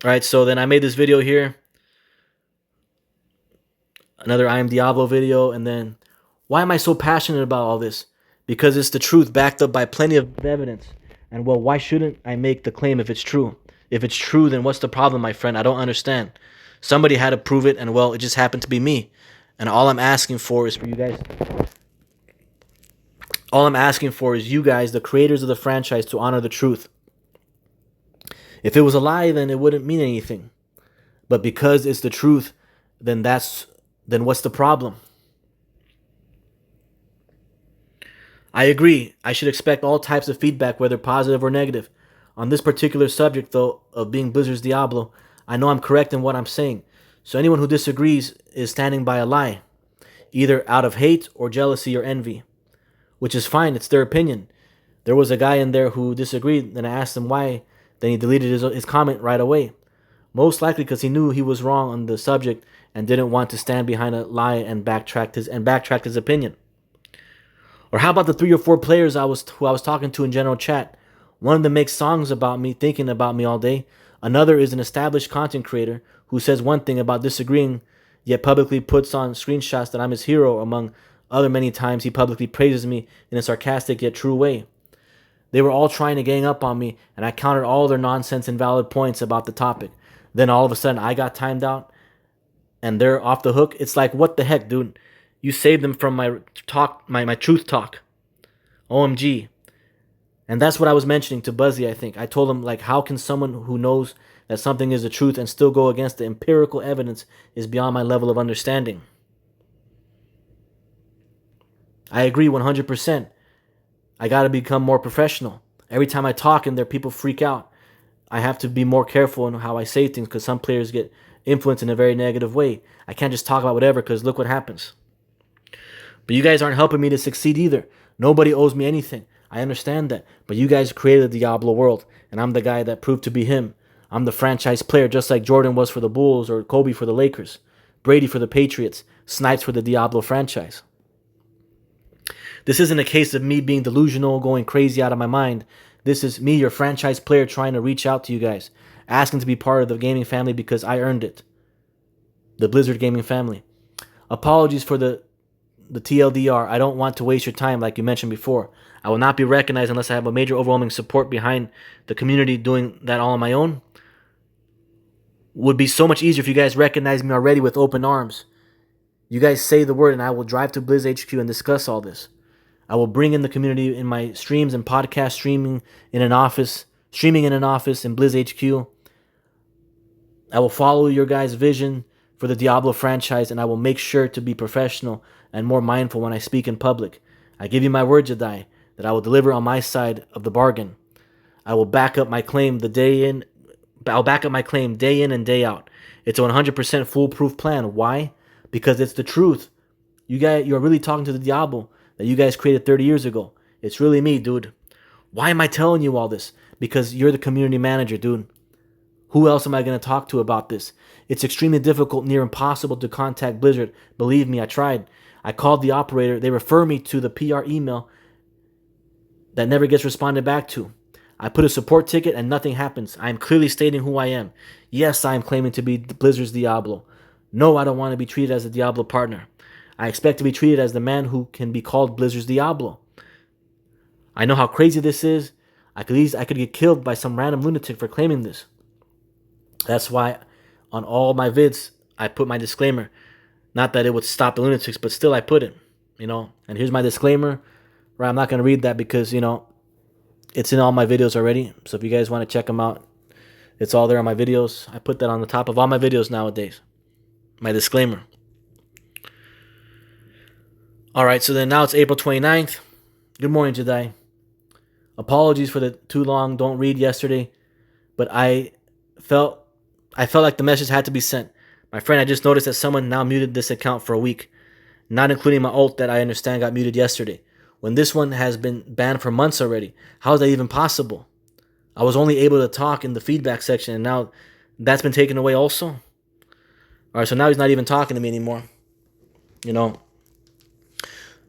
Alright, so then I made this video here. Another I Am Diablo video. And then, why am I so passionate about all this? Because it's the truth backed up by plenty of evidence. And well, why shouldn't I make the claim if it's true? If it's true, then what's the problem, my friend? I don't understand. Somebody had to prove it, and well, it just happened to be me. And all I'm asking for is for you guys. All I'm asking for is you guys, the creators of the franchise, to honor the truth. If it was a lie, then it wouldn't mean anything. But because it's the truth, then what's the problem? I agree. I should expect all types of feedback, whether positive or negative. On this particular subject, though, of being Blizzard's Diablo, I know I'm correct in what I'm saying. So anyone who disagrees is standing by a lie, either out of hate or jealousy or envy, which is fine. It's their opinion. There was a guy in there who disagreed, and I asked him why. Then he deleted his comment right away. Most likely because he knew he was wrong on the subject and didn't want to stand behind a lie and backtracked his opinion. Or how about the 3 or 4 players who I was talking to in general chat? One of them makes songs about me, thinking about me all day. Another is an established content creator who says one thing about disagreeing, yet publicly puts on screenshots that I'm his hero. Among other many times he publicly praises me in a sarcastic yet true way. They were all trying to gang up on me, and I countered all their nonsense and valid points about the topic. Then all of a sudden I got timed out, and they're off the hook. It's like, what the heck, dude? You saved them from my talk, my truth talk. OMG. And that's what I was mentioning to Buzzy, I think. I told him, like, how can someone who knows that something is the truth and still go against the empirical evidence is beyond my level of understanding. I agree 100%. I got to become more professional. Every time I talk in there, people freak out. I have to be more careful in how I say things because some players get influenced in a very negative way. I can't just talk about whatever because look what happens. But you guys aren't helping me to succeed either. Nobody owes me anything. I understand that. But you guys created the Diablo world, and I'm the guy that proved to be him. I'm the franchise player, just like Jordan was for the Bulls or Kobe for the Lakers, Brady for the Patriots, Snipes for the Diablo franchise. This isn't a case of me being delusional, going crazy out of my mind. This is me, your franchise player, trying to reach out to you guys, asking to be part of the gaming family because I earned it. The Blizzard gaming family. Apologies for the TLDR. I don't want to waste your time like you mentioned before. I will not be recognized unless I have a major overwhelming support behind the community. Doing that all on my own would be so much easier if you guys recognize me already with open arms. You guys say the word and I will drive to Blizz HQ and discuss all this. I will bring in the community in my streams and podcast streaming in an office in Blizz HQ. I will follow your guys' vision for the Diablo franchise, and I will make sure to be professional and more mindful when I speak in public. I give you my word, Jadai, that I will deliver on my side of the bargain. I will back up my claim day in and day out. It's a 100% foolproof plan. Why? Because it's the truth. You're really talking to the Diablo that you guys created 30 years ago. It's really me, dude. Why am I telling you all this? Because you're the community manager, dude. Who else am I going to talk to about this? It's extremely difficult, near impossible to contact Blizzard. Believe me, I tried. I called the operator. They refer me to the PR email that never gets responded back to. I put a support ticket and nothing happens. I am clearly stating who I am. Yes, I am claiming to be Blizzard's Diablo. No, I don't want to be treated as a Diablo partner. I expect to be treated as the man who can be called Blizzard's Diablo. I know how crazy this is. I could get killed by some random lunatic for claiming this. That's why on all my vids, I put my disclaimer. Not that it would stop the lunatics, but still I put it. And here's my disclaimer. Right, I'm not going to read that because, it's in all my videos already. So if you guys want to check them out, it's all there on my videos. I put that on the top of all my videos nowadays. My disclaimer. All right, so then now it's April 29th. Good morning, Jadai. Apologies for the too long don't read yesterday, but I felt like the message had to be sent. My friend, I just noticed that someone now muted this account for a week, not including my ult that I understand got muted yesterday. When this one has been banned for months already, how is that even possible? I was only able to talk in the feedback section, and now that's been taken away also. All right, so now he's not even talking to me anymore. You know.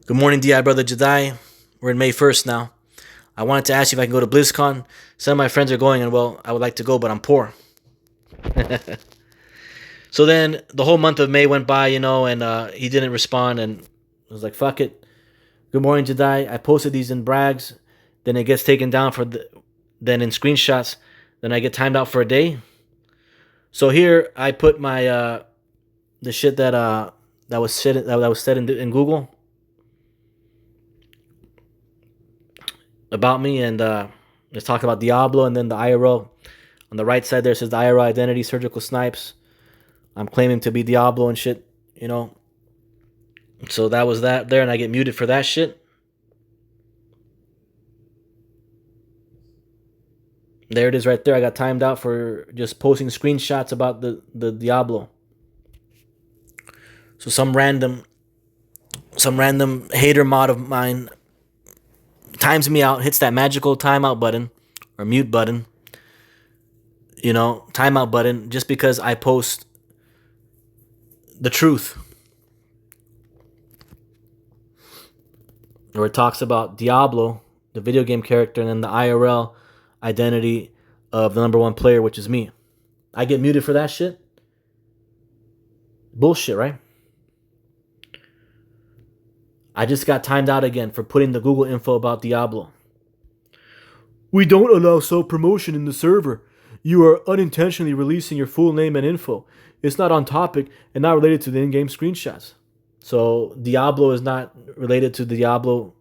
Good morning, DI brother Jadai. We're in May 1st now. I wanted to ask you if I can go to BlizzCon. Some of my friends are going, and well, I would like to go, but I'm poor. So then the whole month of May went by, and he didn't respond, and I was like, fuck it. Good morning, Jadai. I posted these in brags, then it gets taken down then in screenshots, then I get timed out for a day. So here I put my the shit that was said in Google about me, and it's talking about Diablo, and then the IRL on the right side there says the IRL identity, SurgicalSnipes. I'm claiming to be Diablo and shit, So that was that there, and I get muted for that shit. There it is right there. I got timed out for just posting screenshots about the Diablo. So some random hater mod of mine times me out, hits that magical timeout button or mute button, timeout button, just because I post the truth. Where it talks about Diablo, the video game character, and then the IRL identity of the #1 player, which is me. I get muted for that shit? Bullshit, right? I just got timed out again for putting the Google info about Diablo. We don't allow self-promotion in the server. You are unintentionally releasing your full name and info. It's not on topic and not related to the in-game screenshots. So Diablo is not related to Diablo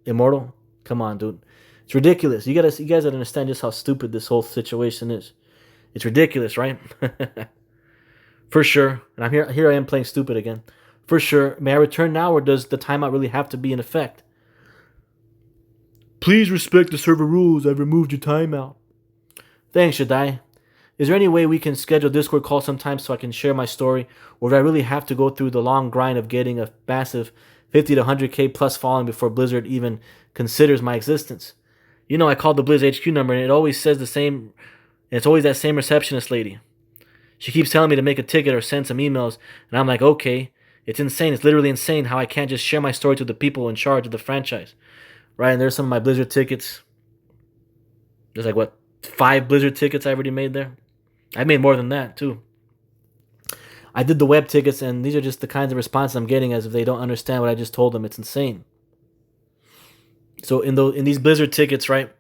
Immortal? Come on, dude. It's ridiculous. You guys gotta understand just how stupid this whole situation is. It's ridiculous, right? For sure. And here I am playing stupid again. For sure. May I return now, or does the timeout really have to be in effect? Please respect the server rules. I've removed your timeout. Thanks, Jadai. Is there any way we can schedule Discord call sometime so I can share my story? Or do I really have to go through the long grind of getting a massive 50 to 100k plus following before Blizzard even considers my existence? I called the Blizz HQ number and it always says the same, and it's always that same receptionist lady. She keeps telling me to make a ticket or send some emails, and I'm like, okay. It's insane. It's literally insane how I can't just share my story to the people in charge of the franchise. Right? And there's some of my Blizzard tickets. There's 5 Blizzard tickets I already made there. I made more than that, too. I did the web tickets, and these are just the kinds of responses I'm getting as if they don't understand what I just told them. It's insane. So in these Blizzard tickets, right?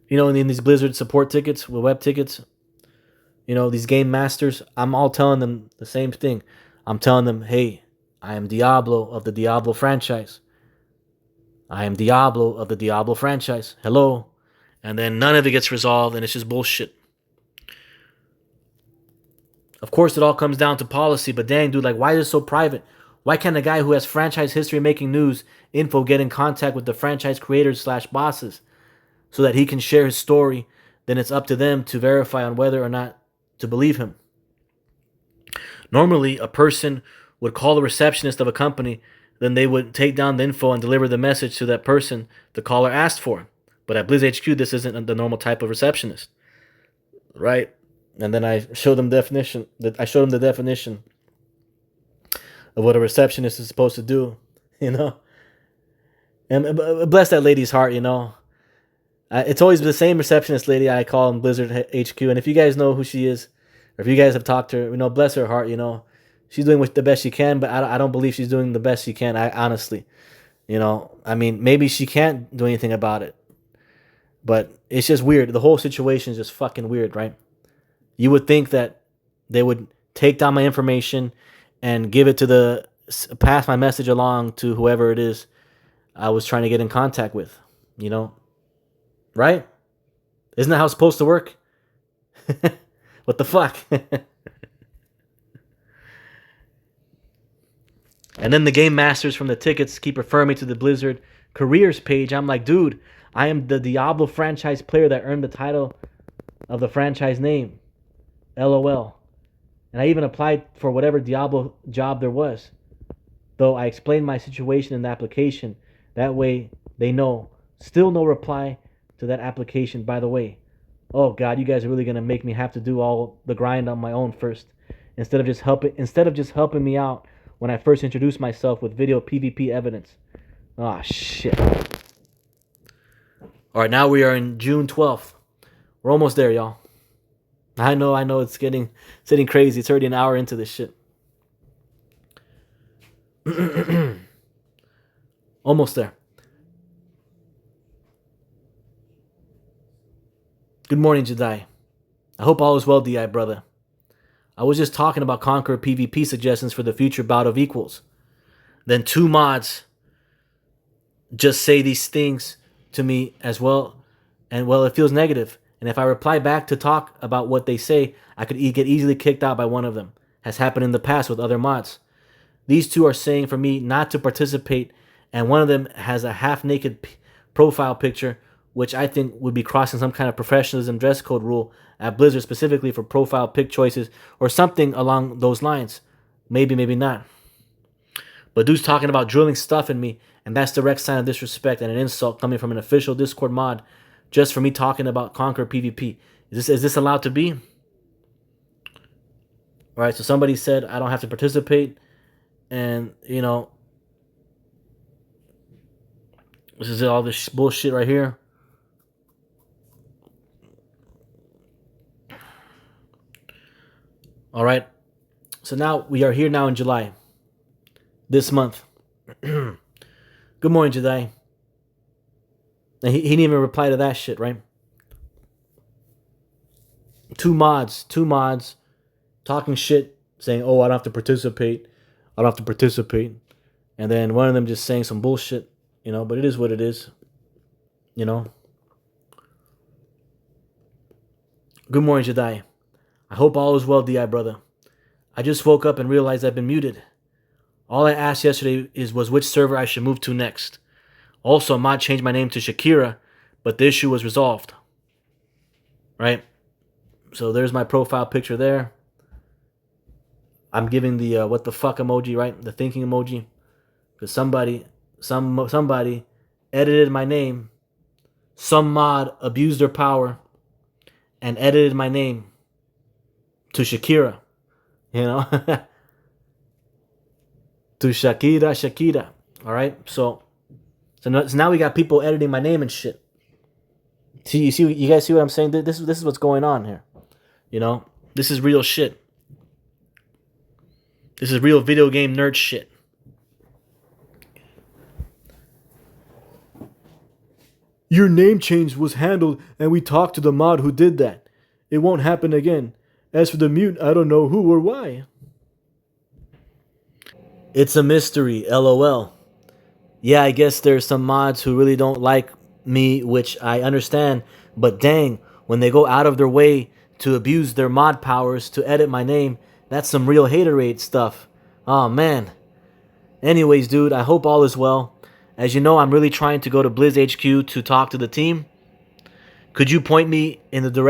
In these Blizzard support tickets, with web tickets, these game masters, I'm all telling them the same thing. I'm telling them, hey, I am Diablo of the Diablo franchise. I am Diablo of the Diablo franchise. Hello. And then none of it gets resolved, and it's just bullshit. Of course, it all comes down to policy, but dang, dude, why is it so private? Why can't a guy who has franchise history making news info get in contact with the franchise creators / bosses so that he can share his story? Then it's up to them to verify on whether or not to believe him. Normally, a person would call the receptionist of a company, then they would take down the info and deliver the message to that person the caller asked for. But at Blizz HQ, this isn't the normal type of receptionist, right? And then I showed them the definition of what a receptionist is supposed to do, And bless that lady's heart, It's always the same receptionist lady I call in Blizzard HQ. And if you guys know who she is, or if you guys have talked to her, bless her heart, She's doing the best she can, but I don't believe she's doing the best she can, honestly. Maybe she can't do anything about it. But it's just weird. The whole situation is just fucking weird, right? You would think that they would take down my information and give it to pass my message along to whoever it is I was trying to get in contact with, Right? Isn't that how it's supposed to work? What the fuck? And then the game masters from the tickets keep referring me to the Blizzard careers page. I'm like, dude, I am the Diablo franchise player that earned the title of the franchise name. LOL. And I even applied for whatever Diablo job there was. Though I explained my situation in the application. That way they know. Still no reply to that application, by the way. Oh God, you guys are really gonna make me have to do all the grind on my own first. Instead of just helping me out when I first introduced myself with video PvP evidence. Ah, shit. Alright, now we are in June 12th. We're almost there, y'all. I know it's getting crazy. It's already an hour into this shit. Almost there. Good morning, Jadai. I hope all is well, DI brother. I was just talking about Conqueror PvP suggestions for the future bout of equals. Then two mods just say these things to me as well, and well, it feels negative. And if I reply back to talk about what they say, I could get easily kicked out by one of them. Has happened in the past with other mods. These two are saying for me not to participate, and one of them has a half-naked profile picture, which I think would be crossing some kind of professionalism dress code rule at Blizzard specifically for profile pic choices or something along those lines. Maybe, maybe not. But dude's talking about drilling stuff in me, and that's direct sign of disrespect and an insult coming from an official Discord mod just for me talking about Conquer PvP. Is this allowed to be? Alright, so somebody said I don't have to participate, and, you know, this is all this bullshit right here. Alright, so now we are here now in July. This month. Good morning, Jadai. He didn't even reply to that shit, right? Two mods talking shit, saying, oh, I don't have to participate. And then one of them just saying some bullshit, you know, but it is what it is, you know. Good morning, Jadai. I hope all is well, DI brother. I just woke up and realized I've been muted. All I asked yesterday was which server I should move to next. Also, mod changed my name to Shakira, but the issue was resolved. Right? So there's my profile picture there. I'm giving the what the fuck emoji, right? The thinking emoji. Because somebody edited my name. Some mod abused their power and edited my name to Shakira. You know? To Shakira. Alright? So now we got people editing my name and shit. You guys see what I'm saying? This is what's going on here. You know? This is real shit. This is real video game nerd shit. Your name change was handled and we talked to the mod who did that. It won't happen again. As for the mute, I don't know who or why. It's a mystery, LOL. Yeah, I guess there's some mods who really don't like me, which I understand, but dang, when they go out of their way to abuse their mod powers to edit my name, that's some real haterade stuff. Oh man. Anyways, dude, I hope all is well. As you know, I'm really trying to go to Blizz HQ to talk to the team. Could you point me in the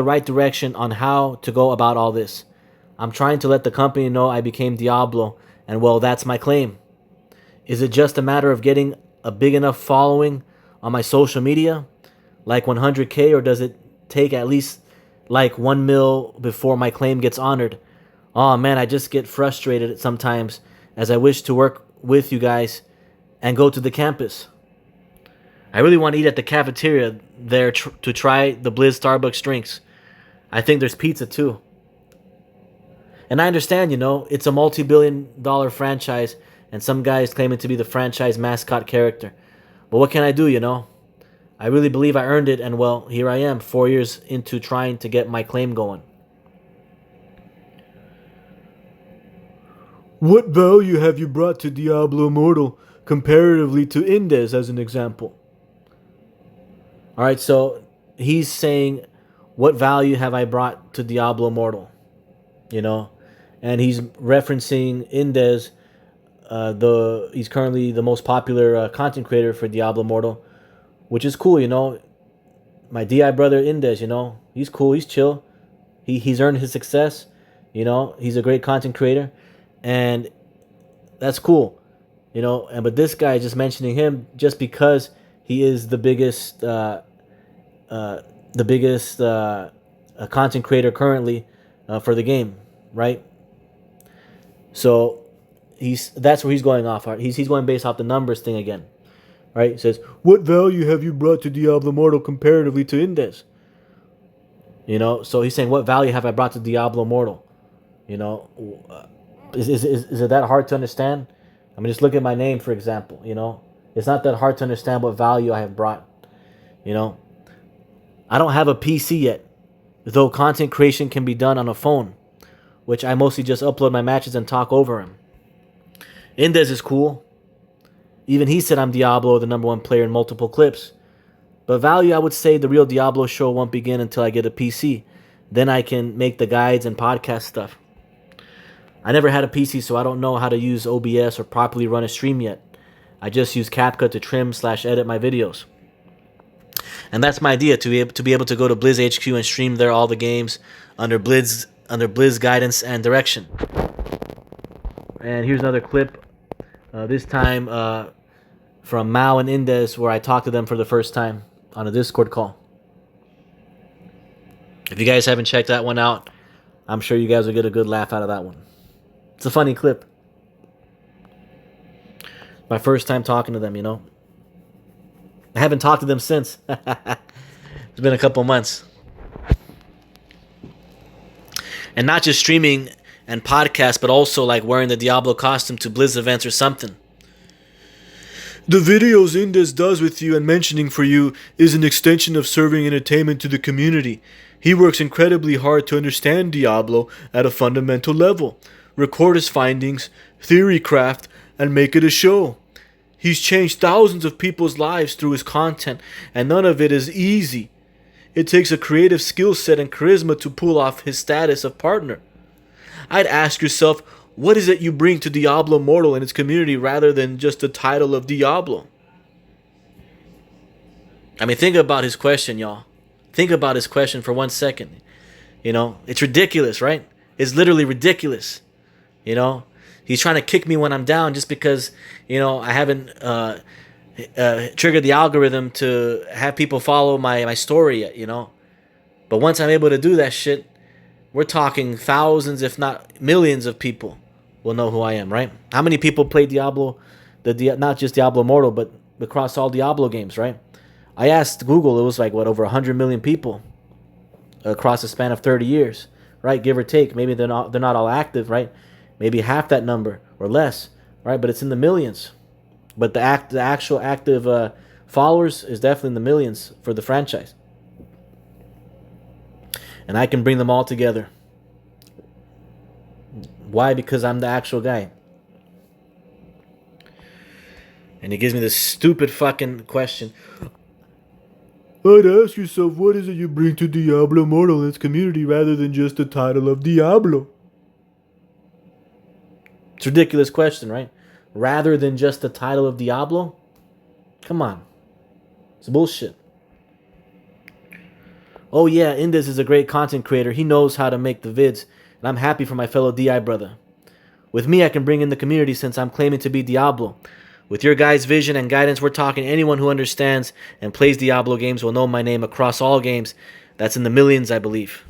right direction on how to go about all this? I'm trying to let the company know I became Diablo, and well, that's my claim. Is it just a matter of getting a big enough following on my social media, like 100K, or does it take at least like 1 mil before my claim gets honored? Oh man, I just get frustrated sometimes as I wish to work with you guys and go to the campus. I really want to eat at the cafeteria there to try the Blizz Starbucks drinks. I think there's pizza too. And I understand, you know, it's a multi-billion-dollar franchise and some guy is claiming to be the franchise mascot character. But what can I do, you know? I really believe I earned it, and well, here I am, 4 years into trying to get my claim going. What value have you brought to Diablo Immortal comparatively to Indes, as an example? Alright, so he's saying, what value have I brought to Diablo Immortal? You know? And he's referencing Indes. He's currently the most popular content creator for Diablo Immortal, which is cool, you know. My DI brother Indes, you know, he's cool, he's chill. He's earned his success. You know, he's a great content creator, and that's cool. You know, and but this guy, just mentioning him just because he is the biggest content creator currently for the game, right? So that's where he's going off. He's going based off the numbers thing again, right? He says, "What value have you brought to Diablo Immortal comparatively to Indes?" You know, so he's saying, "What value have I brought to Diablo Immortal?" You know, is it that hard to understand? I mean, just look at my name, for example. You know, it's not that hard to understand what value I have brought. You know, I don't have a PC yet, though content creation can be done on a phone, which I mostly just upload my matches and talk over them. Indes is cool. Even he said I'm Diablo, the #1 player in multiple clips. But value, I would say the real Diablo show won't begin until I get a PC. Then I can make the guides and podcast stuff. I never had a PC, so I don't know how to use OBS or properly run a stream yet. I just use CapCut to trim/edit my videos. And that's my idea, to be able to go to Blizz HQ and stream there all the games under Blizz guidance and direction. And here's another clip, this time from Mao and Indes, where I talked to them for the first time on a Discord call. If you guys haven't checked that one out, I'm sure you guys will get a good laugh out of that one. It's a funny clip. My first time talking to them, you know. I haven't talked to them since. It's been a couple months. And not just streaming and podcasts, but also like wearing the Diablo costume to Blizz events or something. The videos Indes does with you and mentioning for you is an extension of serving entertainment to the community. He works incredibly hard to understand Diablo at a fundamental level, record his findings, theory craft, and make it a show. He's changed thousands of people's lives through his content, and none of it is easy. It takes a creative skill set and charisma to pull off his status of partner. I'd ask yourself, what is it you bring to Diablo Immortal and its community rather than just the title of Diablo? I mean, think about his question, y'all. Think about his question for 1 second. You know, it's ridiculous, right? It's literally ridiculous. You know, he's trying to kick me when I'm down just because, you know, I haven't triggered the algorithm to have people follow my story yet, you know. But once I'm able to do that shit, we're talking thousands, if not millions of people will know who I am, right? How many people play Diablo, not just Diablo Immortal, but across all Diablo games, right? I asked Google, it was like, what, over 100 million people across a span of 30 years, right? Give or take. Maybe they're not all active, right? Maybe half that number or less, right? But it's in the millions. But the actual active followers is definitely in the millions for the franchise. And I can bring them all together. Why? Because I'm the actual guy. And he gives me this stupid fucking question. I'd ask yourself, what is it you bring to Diablo Immortal and its community rather than just the title of Diablo? It's a ridiculous question, right? Rather than just the title of Diablo? Come on. It's bullshit. Oh yeah, Indes is a great content creator. He knows how to make the vids. And I'm happy for my fellow DI brother. With me, I can bring in the community since I'm claiming to be Diablo. With your guys' vision and guidance, we're talking anyone who understands and plays Diablo games will know my name across all games. That's in the millions, I believe.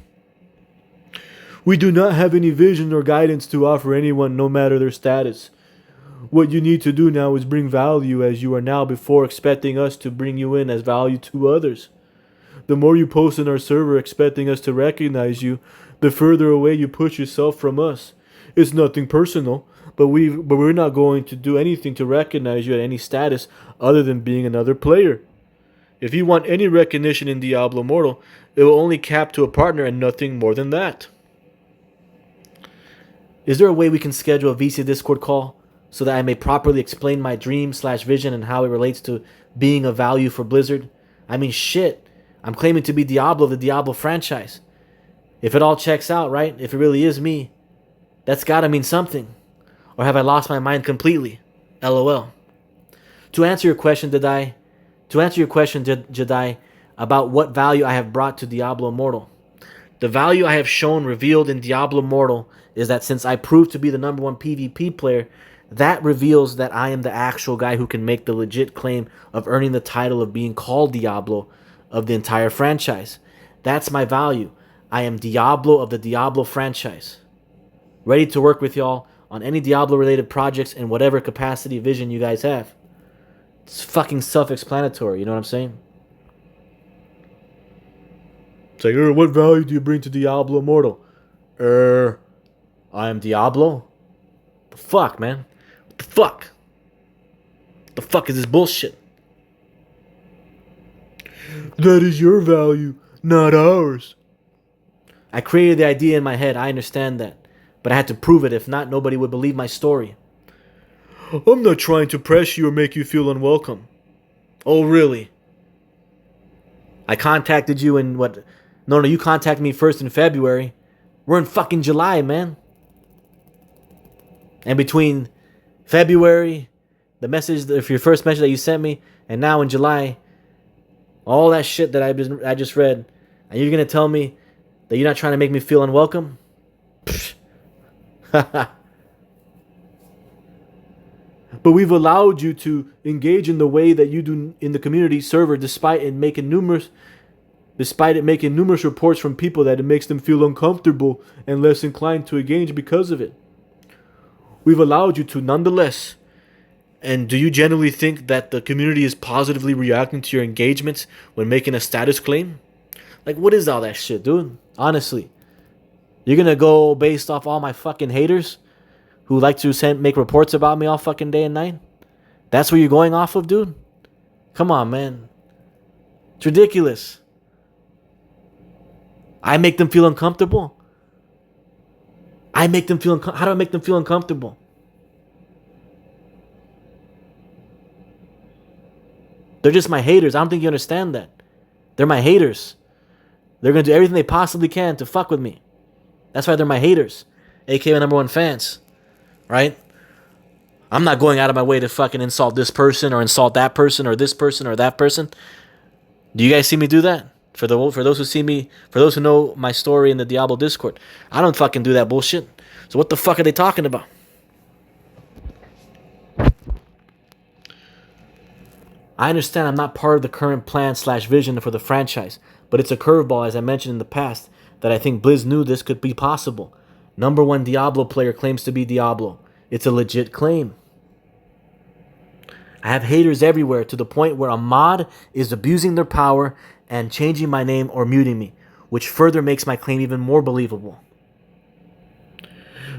We do not have any vision or guidance to offer anyone, no matter their status. What you need to do now is bring value as you are now before expecting us to bring you in as value to others. The more you post in our server expecting us to recognize you, the further away you push yourself from us. It's nothing personal, but we're not going to do anything to recognize you at any status other than being another player. If you want any recognition in Diablo Immortal, it will only cap to a partner and nothing more than that. Is there a way we can schedule a VC Discord call so that I may properly explain my dream/vision and how it relates to being of value for Blizzard? I mean, shit. I'm claiming to be Diablo of the Diablo franchise. If it all checks out, right? If it really is me, that's gotta mean something. Or have I lost my mind completely? LOL. To answer your question, Jadai, about what value I have brought to Diablo Immortal, The value I have shown revealed in Diablo Immortal is that since I proved to be the #1 PvP player, that reveals that I am the actual guy who can make the legit claim of earning the title of being called Diablo of the entire franchise. That's my value. I am Diablo of the Diablo franchise. Ready to work with y'all on any Diablo related projects in whatever capacity vision you guys have. It's fucking self-explanatory, you know what I'm saying? It's like, what value do you bring to Diablo Immortal? I am Diablo? The fuck, man? What the fuck? What the fuck is this bullshit? That is your value, not ours. I created the idea in my head, I understand that. But I had to prove it, if not, nobody would believe my story. I'm not trying to press you or make you feel unwelcome. Oh, really? I contacted you in what? No, you contacted me first in February. We're in fucking July, man. And between February, the message, if your first message that you sent me, and now in July, all that shit that I just read, and you're gonna tell me that you're not trying to make me feel unwelcome? But we've allowed you to engage in the way that you do in the community server, despite it making numerous reports from people that it makes them feel uncomfortable and less inclined to engage because of it. We've allowed you to nonetheless. And do you generally think that the community is positively reacting to your engagements when making a status claim? Like, what is all that shit, dude? Honestly. You're gonna go based off all my fucking haters who like to make reports about me all fucking day and night? That's what you're going off of, dude? Come on, man. It's ridiculous. I make them feel uncomfortable. How do I make them feel uncomfortable? They're just my haters. I don't think you understand that. They're my haters. They're going to do everything they possibly can to fuck with me. That's why they're my haters. AKA my #1 fans. Right? I'm not going out of my way to fucking insult this person or insult that person or this person or that person. Do you guys see me do that? For those who see me, for those who know my story in the Diablo Discord, I don't fucking do that bullshit. So what the fuck are they talking about? I understand I'm not part of the current plan/vision for the franchise, but it's a curveball, as I mentioned in the past, that I think Blizz knew this could be possible. #1 Diablo player claims to be Diablo. It's a legit claim. I have haters everywhere to the point where a mod is abusing their power and changing my name or muting me, which further makes my claim even more believable.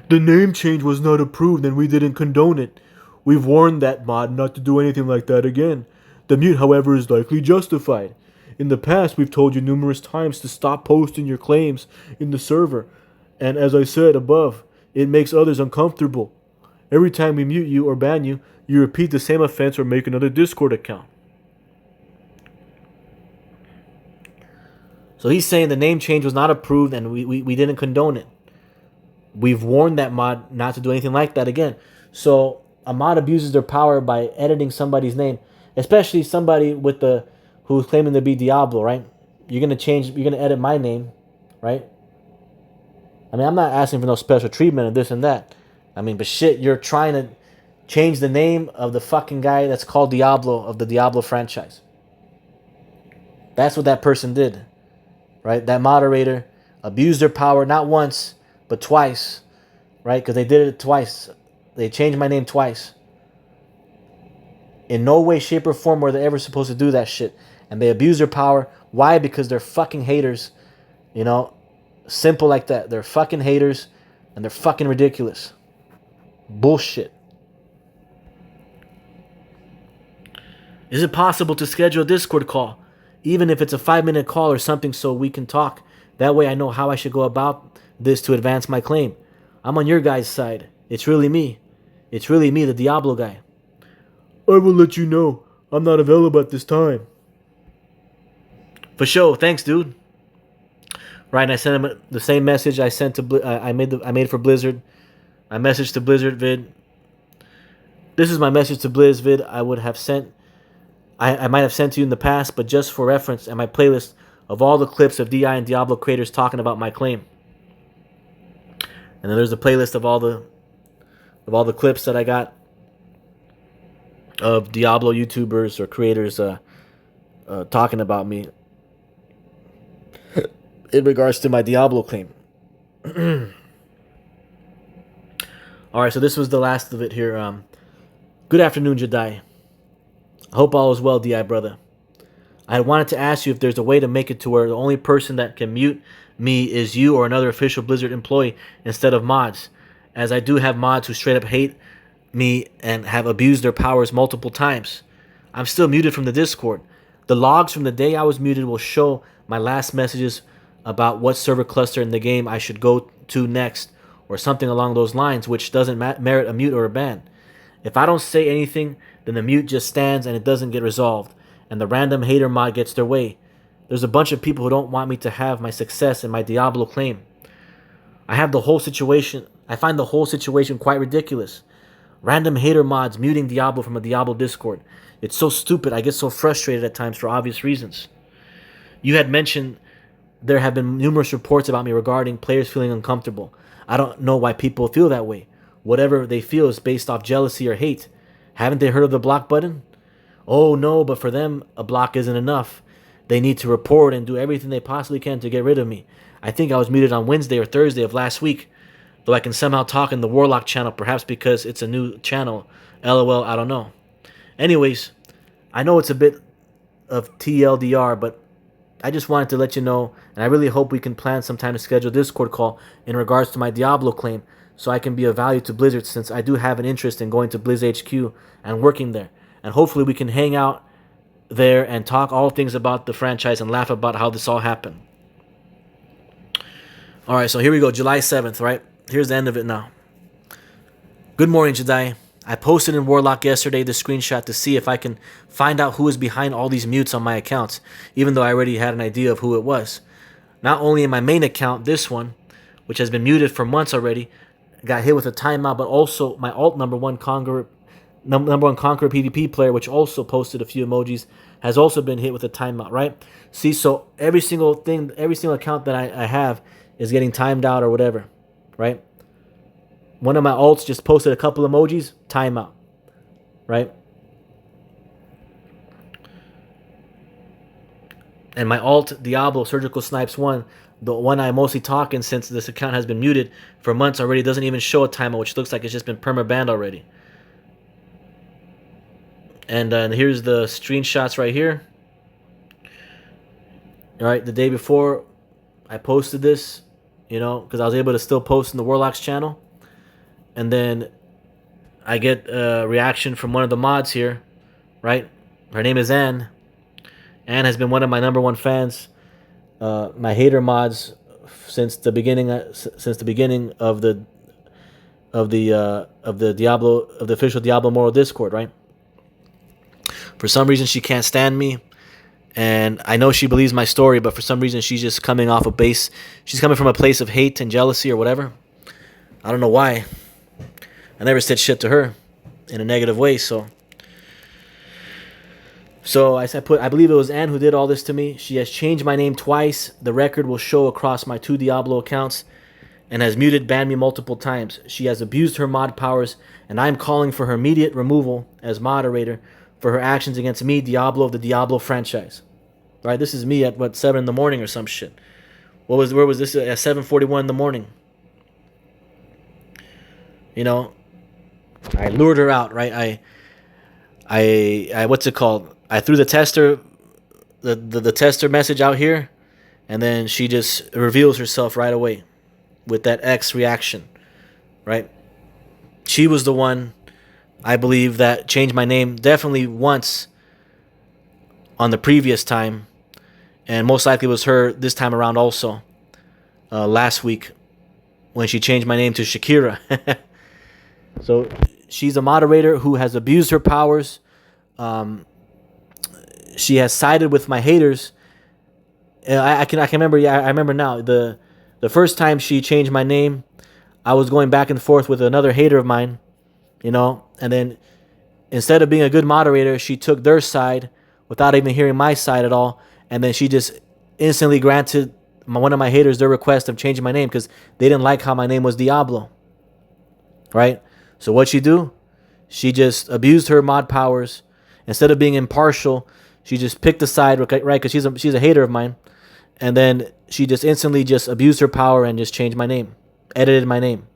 The name change was not approved and we didn't condone it. We've warned that mod not to do anything like that again. The mute, however, is likely justified. In the past, we've told you numerous times to stop posting your claims in the server. And as I said above, it makes others uncomfortable. Every time we mute you or ban you, you repeat the same offense or make another Discord account. So he's saying the name change was not approved and we didn't condone it. We've warned that mod not to do anything like that again. So a mod abuses their power by editing somebody's name, especially somebody who's claiming to be Diablo, right? You're gonna edit my name, right? I mean, I'm not asking for no special treatment of this and that. I mean, but shit, you're trying to change the name of the fucking guy that's called Diablo of the Diablo franchise. That's what that person did, right? That moderator abused their power not once, but twice, right? Because they did it twice. They changed my name twice. In no way, shape, or form were they ever supposed to do that shit. And they abuse their power. Why? Because they're fucking haters. You know? Simple like that. They're fucking haters. And they're fucking ridiculous. Bullshit. Is it possible to schedule a Discord call? Even if it's a 5-minute call or something so we can talk. That way I know how I should go about this to advance my claim. I'm on your guys' side. It's really me. It's really me, the Diablo guy. I will let you know. I'm not available at this time. For sure. Thanks, dude. Right, and I sent him the same message I sent to I made for Blizzard. My message to Blizzard vid. This is my message to Blizz vid I would have sent. I might have sent to you in the past, but just for reference, and my playlist of all the clips of DI and Diablo creators talking about my claim. And then there's a playlist of all the clips that I got of Diablo YouTubers or creators talking about me in regards to my Diablo claim. Alright, so this was the last of it here. Good afternoon, Jadai. I hope all is well, DI brother. I wanted to ask you if there's a way to make it to where the only person that can mute me is you or another official Blizzard employee instead of mods, as I do have mods who straight up hate me and have abused their powers multiple times. I'm still muted from the Discord. The logs from the day I was muted will show my last messages about what server cluster in the game I should go to next, or something along those lines, which doesn't merit a mute or a ban. If I don't say anything, then the mute just stands and it doesn't get resolved, and the random hater mod gets their way. There's a bunch of people who don't want me to have my success in my Diablo claim. I find the whole situation quite ridiculous. Random hater mods muting Diablo from a Diablo Discord. It's so stupid, I get so frustrated at times for obvious reasons. You had mentioned there have been numerous reports about me regarding players feeling uncomfortable. I don't know why people feel that way. Whatever they feel is based off jealousy or hate. Haven't they heard of the block button? Oh no, but for them, a block isn't enough. They need to report and do everything they possibly can to get rid of me. I think I was muted on Wednesday or Thursday of last week, though I can somehow talk in the Warlock channel, perhaps because it's a new channel. LOL, I don't know. Anyways, I know it's a bit of TLDR, but I just wanted to let you know, and I really hope we can plan some time to schedule a Discord call in regards to my Diablo claim, so I can be of value to Blizzard, since I do have an interest in going to Blizz HQ and working there. And hopefully we can hang out there and talk all things about the franchise and laugh about how this all happened. Alright, so here we go, July 7th, right? Here's the end of it now. Good morning, Jadai. I posted in Warlock yesterday the screenshot to see if I can find out who is behind all these mutes on my accounts, even though I already had an idea of who it was. Not only in my main account, this one, which has been muted for months already, got hit with a timeout, but also my alt number one Conqueror PvP player, which also posted a few emojis, has also been hit with a timeout, right? See, so every single account that I have is getting timed out or whatever, right? One of my alts just posted a couple emojis, timeout, right? And my alt, Diablo, SurgicalSnipes 1, the one I mostly talk in since this account has been muted for months already, doesn't even show a timeout, which looks like it's just been perma-banned already. And here's the screenshots right here. All right, the day before I posted this, you know, because I was able to still post in the Warlock's channel. And then I get a reaction from one of the mods here, right? Her name is Anne. Anne has been one of my #1 fans, my hater mods since the beginning of the official Diablo Immortal Discord, right? For some reason, she can't stand me, and I know she believes my story, but for some reason, she's just coming off a base. She's coming from a place of hate and jealousy or whatever. I don't know why. I never said shit to her in a negative way, so I believe it was Anne who did all this to me. She has changed my name twice. The record will show across my 2 Diablo accounts, and has banned me multiple times. She has abused her mod powers, and I am calling for her immediate removal as moderator for her actions against me, Diablo of the Diablo franchise. Right? This is me at 7 in the morning or some shit. Where was this at 7:41 in the morning? You know, I lured her out, right? I what's it called? I threw the tester message out here, and then she just reveals herself right away with that X reaction, right? She was the one, I believe, that changed my name definitely once on the previous time, and most likely was her this time around also, last week, when she changed my name to Shakira. So she's a moderator who has abused her powers. She has sided with my haters. I can remember. Yeah, I remember now. The first time she changed my name, I was going back and forth with another hater of mine, you know, and then instead of being a good moderator, she took their side without even hearing my side at all, and then she just instantly granted one of my haters their request of changing my name because they didn't like how my name was Diablo, right? So what'd she do? She just abused her mod powers. Instead of being impartial, she just picked a side, right? Because she's a hater of mine. And then she just instantly just abused her power and just changed my name, edited my name,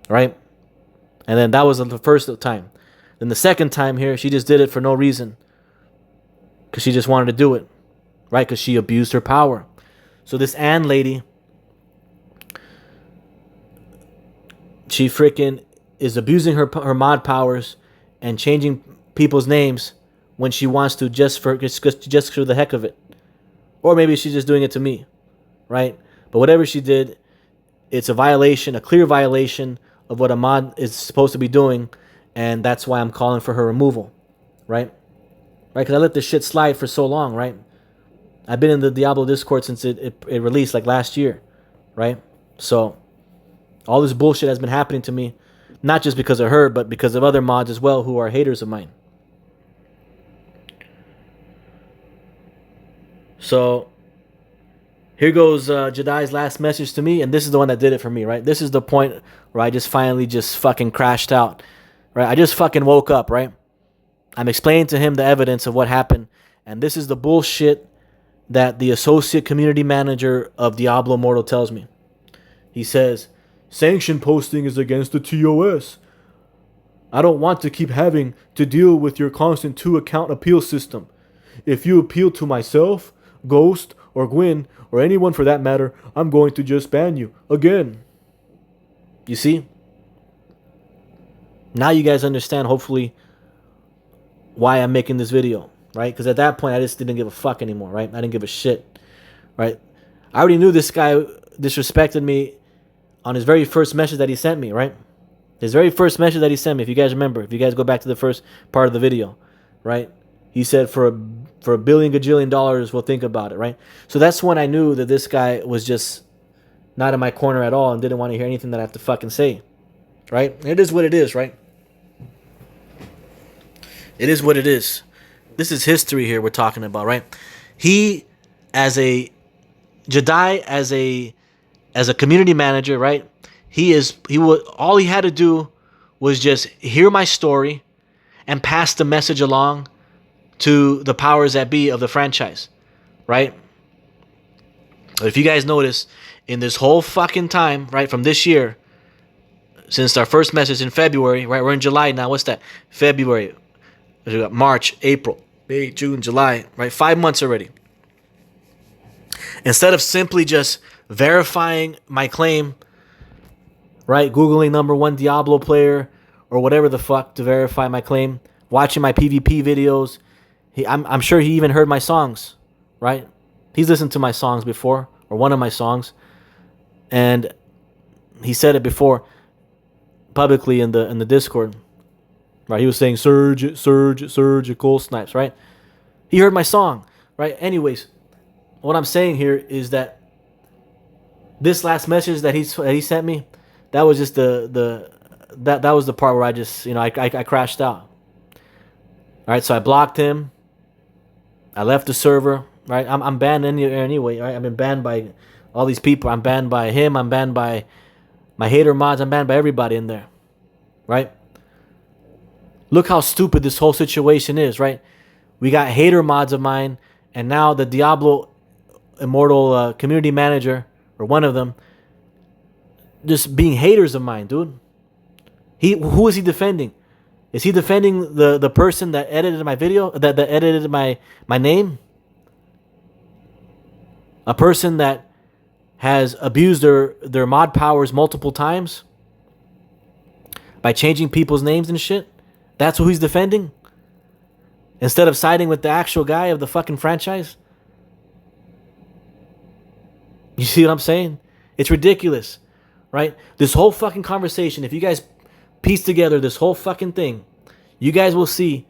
right? And then that was the first time. Then the second time here, she just did it for no reason because she just wanted to do it, right? Because she abused her power. So this Ann lady, she freaking is abusing her mod powers and changing people's names when she wants to just for the heck of it. Or maybe she's just doing it to me, right? But whatever she did, it's a violation, a clear violation of what a mod is supposed to be doing, and that's why I'm calling for her removal, right? Right? Because I let this shit slide for so long, right? I've been in the Diablo Discord since it released, like last year, right? So all this bullshit has been happening to me, not just because of her, but because of other mods as well who are haters of mine. So here goes Jadai's last message to me, and this is the one that did it for me, right? This is the point where I just finally just fucking crashed out, right? I just fucking woke up, right? I'm explaining to him the evidence of what happened, and this is the bullshit that the associate community manager of Diablo Immortal tells me. He says, sanction posting is against the TOS. I don't want to keep having to deal with your constant 2-account appeal system. If you appeal to myself, Ghost, or Gwyn, or anyone for that matter, I'm going to just ban you again. You see? Now you guys understand, hopefully, why I'm making this video, right? Because at that point, I just didn't give a fuck anymore, right? I didn't give a shit, right? I already knew this guy disrespected me on his very first message that he sent me, right? His very first message that he sent me, if you guys remember, if you guys go back to the first part of the video, right? He said for a billion gajillion dollars, we'll think about it, right? So that's when I knew that this guy was just not in my corner at all and didn't want to hear anything that I have to fucking say, right? It is what it is, right? It is what it is. This is history here we're talking about, right? He, as a Jadai, as a community manager, right? All he had to do was just hear my story and pass the message along to the powers that be of the franchise, right? If you guys notice, in this whole fucking time, right, from this year, since our first message in February, right, we're in July now, what's that? February, we got March, April, May, June, July, right, 5 months already. Instead of simply just verifying my claim, right, Googling #1 Diablo player or whatever the fuck to verify my claim, watching my PvP videos, I'm sure he even heard my songs, right? He's listened to my songs before, or one of my songs, and he said it before publicly in the Discord, right? He was saying SurgicalSnipes, right? He heard my song, right? Anyways, what I'm saying here is that this last message that he sent me, that was just that was the part where I just I crashed out. All right, so I blocked him. I left the server, right? I'm banned anyway, right? I've been banned by all these people. I'm banned by him. I'm banned by my hater mods. I'm banned by everybody in there, right? Look how stupid this whole situation is, right? We got hater mods of mine, and now the Diablo Immortal community manager, or one of them, just being haters of mine, dude. Who is he defending? Is he defending the person that edited my video, that edited my name? A person that has abused their mod powers multiple times by changing people's names and shit? That's who he's defending? Instead of siding with the actual guy of the fucking franchise? You see what I'm saying? It's ridiculous, right? This whole fucking conversation, if you guys piece together this whole fucking thing, you guys will see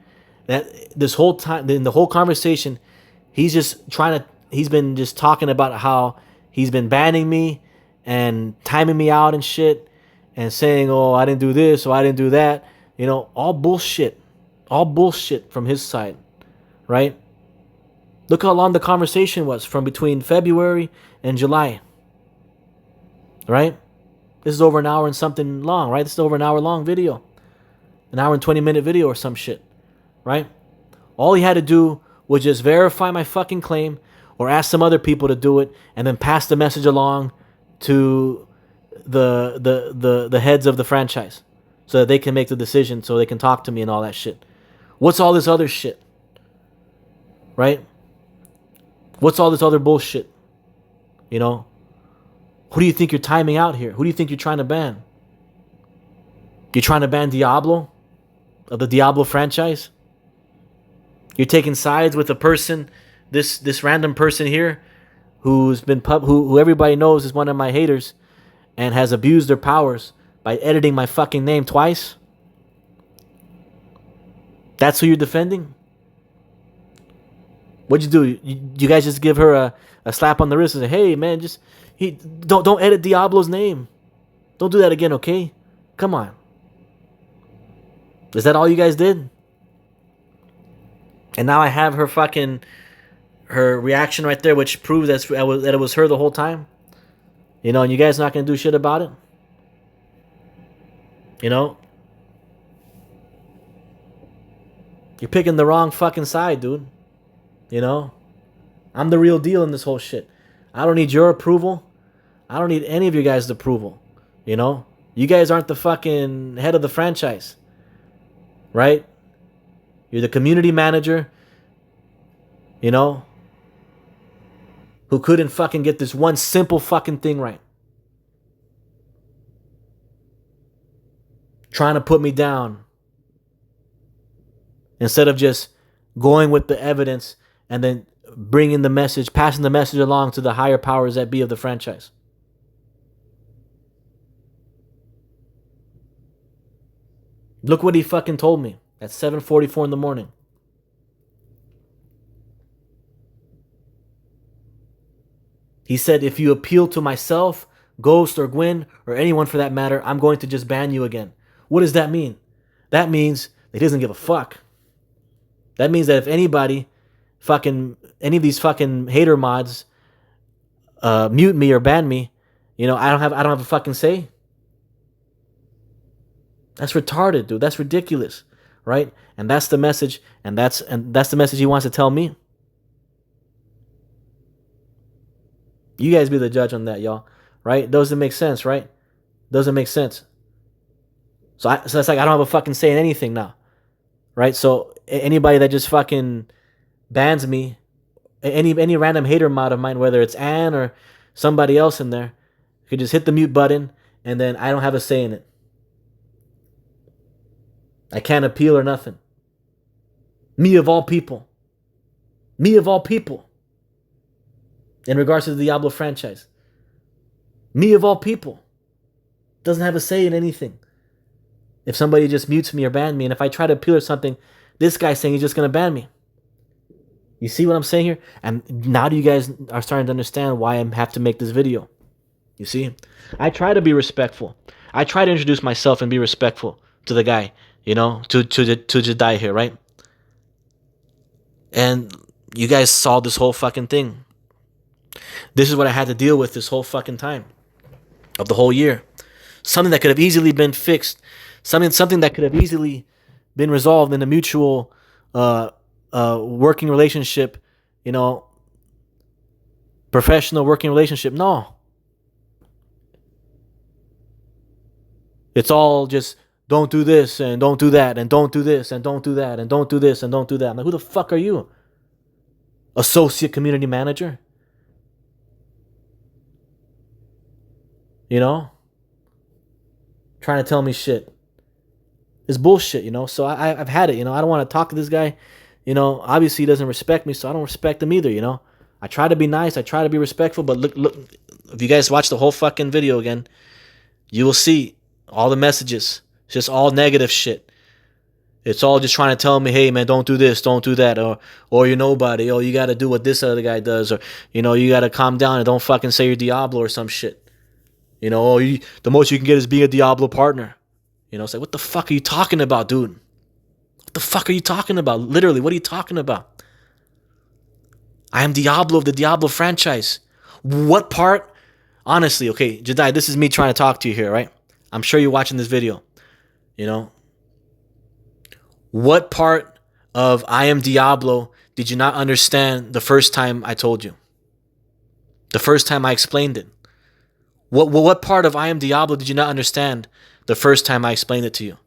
that this whole time, in the whole conversation, he's been just talking about how he's been banning me and timing me out and shit and saying, oh, I didn't do this, or I didn't do that. All bullshit from his side, right? Look how long the conversation was from between February and July. Right? This is over an hour and something long, right? This is over an hour long video. An hour and 20-minute video or some shit. Right? All he had to do was just verify my fucking claim or ask some other people to do it and then pass the message along to the heads of the franchise so that they can make the decision, so they can talk to me and all that shit. What's all this other shit? Right? What's all this other bullshit? You know? Who do you think you're timing out here? Who do you think you're trying to ban? You're trying to ban Diablo? Of the Diablo franchise? You're taking sides with a person, this random person here, who's been who everybody knows is one of my haters, and has abused their powers by editing my fucking name twice? That's who you're defending? What'd you do? You guys just give her a slap on the wrist and say, hey man, don't edit Diablo's name. Don't do that again, okay? Come on. Is that all you guys did? And now I have her reaction right there, which proves that it was her the whole time. You know, and you guys not gonna do shit about it. You know, you're picking the wrong fucking side, dude. You know, I'm the real deal in this whole shit. I don't need your approval. I don't need any of you guys' approval. You know, you guys aren't the fucking head of the franchise, right? You're the community manager, you know, who couldn't fucking get this one simple fucking thing right. Trying to put me down instead of just going with the evidence and then bringing the message, passing the message along to the higher powers that be of the franchise. Look what he fucking told me at 7:44 in the morning. He said, if you appeal to myself, Ghost, or Gwyn, or anyone for that matter, I'm going to just ban you again. What does that mean? That means he doesn't give a fuck. That means that if anybody, any of these fucking hater mods, mute me or ban me, you know, I don't have a fucking say. That's retarded, dude. That's ridiculous, right? And that's the message, and that's the message he wants to tell me. You guys be the judge on that, y'all. Right? Doesn't make sense, right? Doesn't make sense. So it's like I don't have a fucking say in anything now. Right? So anybody that just fucking bans me, any random hater mod of mine, whether it's Ann or somebody else in there, could just hit the mute button and then I don't have a say in it. I can't appeal or nothing. Me of all people. Me of all people. In regards to the Diablo franchise. Me of all people. Doesn't have a say in anything. If somebody just mutes me or ban me, and if I try to appeal or something, this guy's saying he's just going to ban me. You see what I'm saying here? And now you guys are starting to understand why I have to make this video. You see? I try to be respectful. I try to introduce myself and be respectful to the guy, you know, to Jadai here, right? And you guys saw this whole fucking thing. This is what I had to deal with this whole fucking time of the whole year. Something that could have easily been fixed. Something that could have easily been resolved in a mutual working relationship, you know, professional working relationship. No. It's all just don't do this and don't do that and don't do this and don't do that and don't do this and don't do that. I'm like, who the fuck are you? Associate community manager? You know? Trying to tell me shit. It's bullshit, you know? So I've had it, you know? I don't want to talk to this guy. You know, obviously he doesn't respect me, so I don't respect him either, you know? I try to be nice. I try to be respectful, but look, if you guys watch the whole fucking video again, you will see all the messages. It's just all negative shit. It's all just trying to tell me, hey, man, don't do this, don't do that, or you're nobody, or you got to do what this other guy does, or, you know, you got to calm down and don't fucking say you're Diablo or some shit. You know, the most you can get is being a Diablo partner. You know, it's like, what the fuck are you talking about, dude? What the fuck are you talking about? Literally, what are you talking about? I am Diablo of the Diablo franchise. What part? Honestly, okay, Jadai, this is me trying to talk to you here, right? I'm sure you're watching this video. You know, what part of I am Diablo did you not understand the first time I told you? The first time I explained it? What part of I am Diablo did you not understand the first time I explained it to you?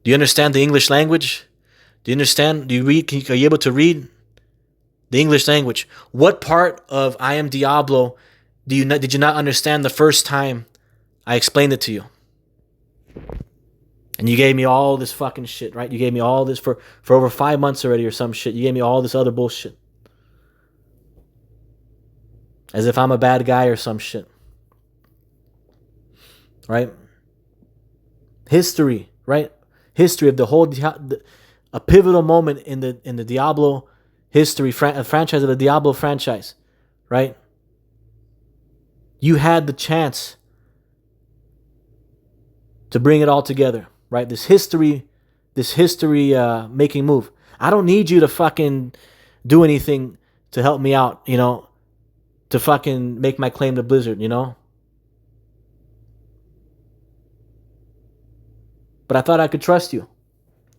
Do you understand the English language? Do you understand? Do you read? Are you able to read the English language? What part of I am Diablo did you not understand the first time I explained it to you? And you gave me all this fucking shit, right? You gave me all this for over 5 months already or some shit. You gave me all this other bullshit. As if I'm a bad guy or some shit. Right? History, right? History of the whole, a pivotal moment in the Diablo history, franchise of the Diablo franchise, right? You had the chance to bring it all together, right? This history making move. I don't need you to fucking do anything to help me out, you know, to fucking make my claim to Blizzard, you know? But I thought I could trust you.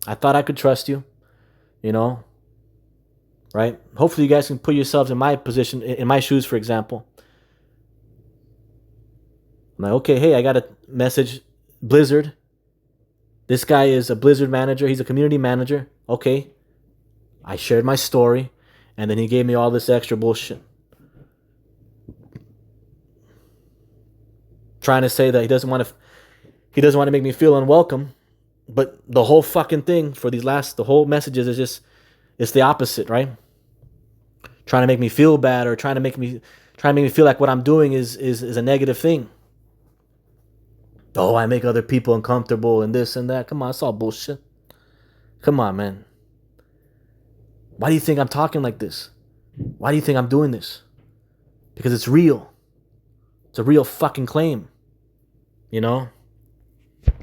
I thought I could trust you, you know? Right? Hopefully you guys can put yourselves in my position, in my shoes, for example. I'm like, okay, hey, I got a message, Blizzard. This guy is a Blizzard manager. He's a community manager. Okay. I shared my story, and then he gave me all this extra bullshit. Trying to say that he doesn't want to make me feel unwelcome, but the whole fucking thing for the whole messages is just, it's the opposite, right? Trying to make me feel bad, or trying to make me feel like what I'm doing is a negative thing. Oh, I make other people uncomfortable and this and that. Come on, it's all bullshit. Come on, man. Why do you think I'm talking like this? Why do you think I'm doing this? Because it's real. It's a real fucking claim. You know?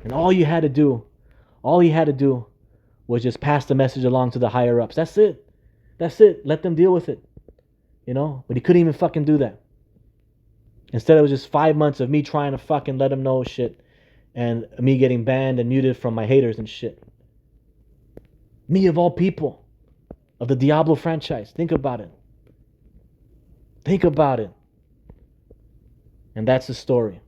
And all you had to do was just pass the message along to the higher ups. That's it. Let them deal with it. You know? But he couldn't even fucking do that. Instead, it was just 5 months of me trying to fucking let him know shit, and me getting banned and muted from my haters and shit. Me of all people, of the Diablo franchise. Think about it. And that's the story.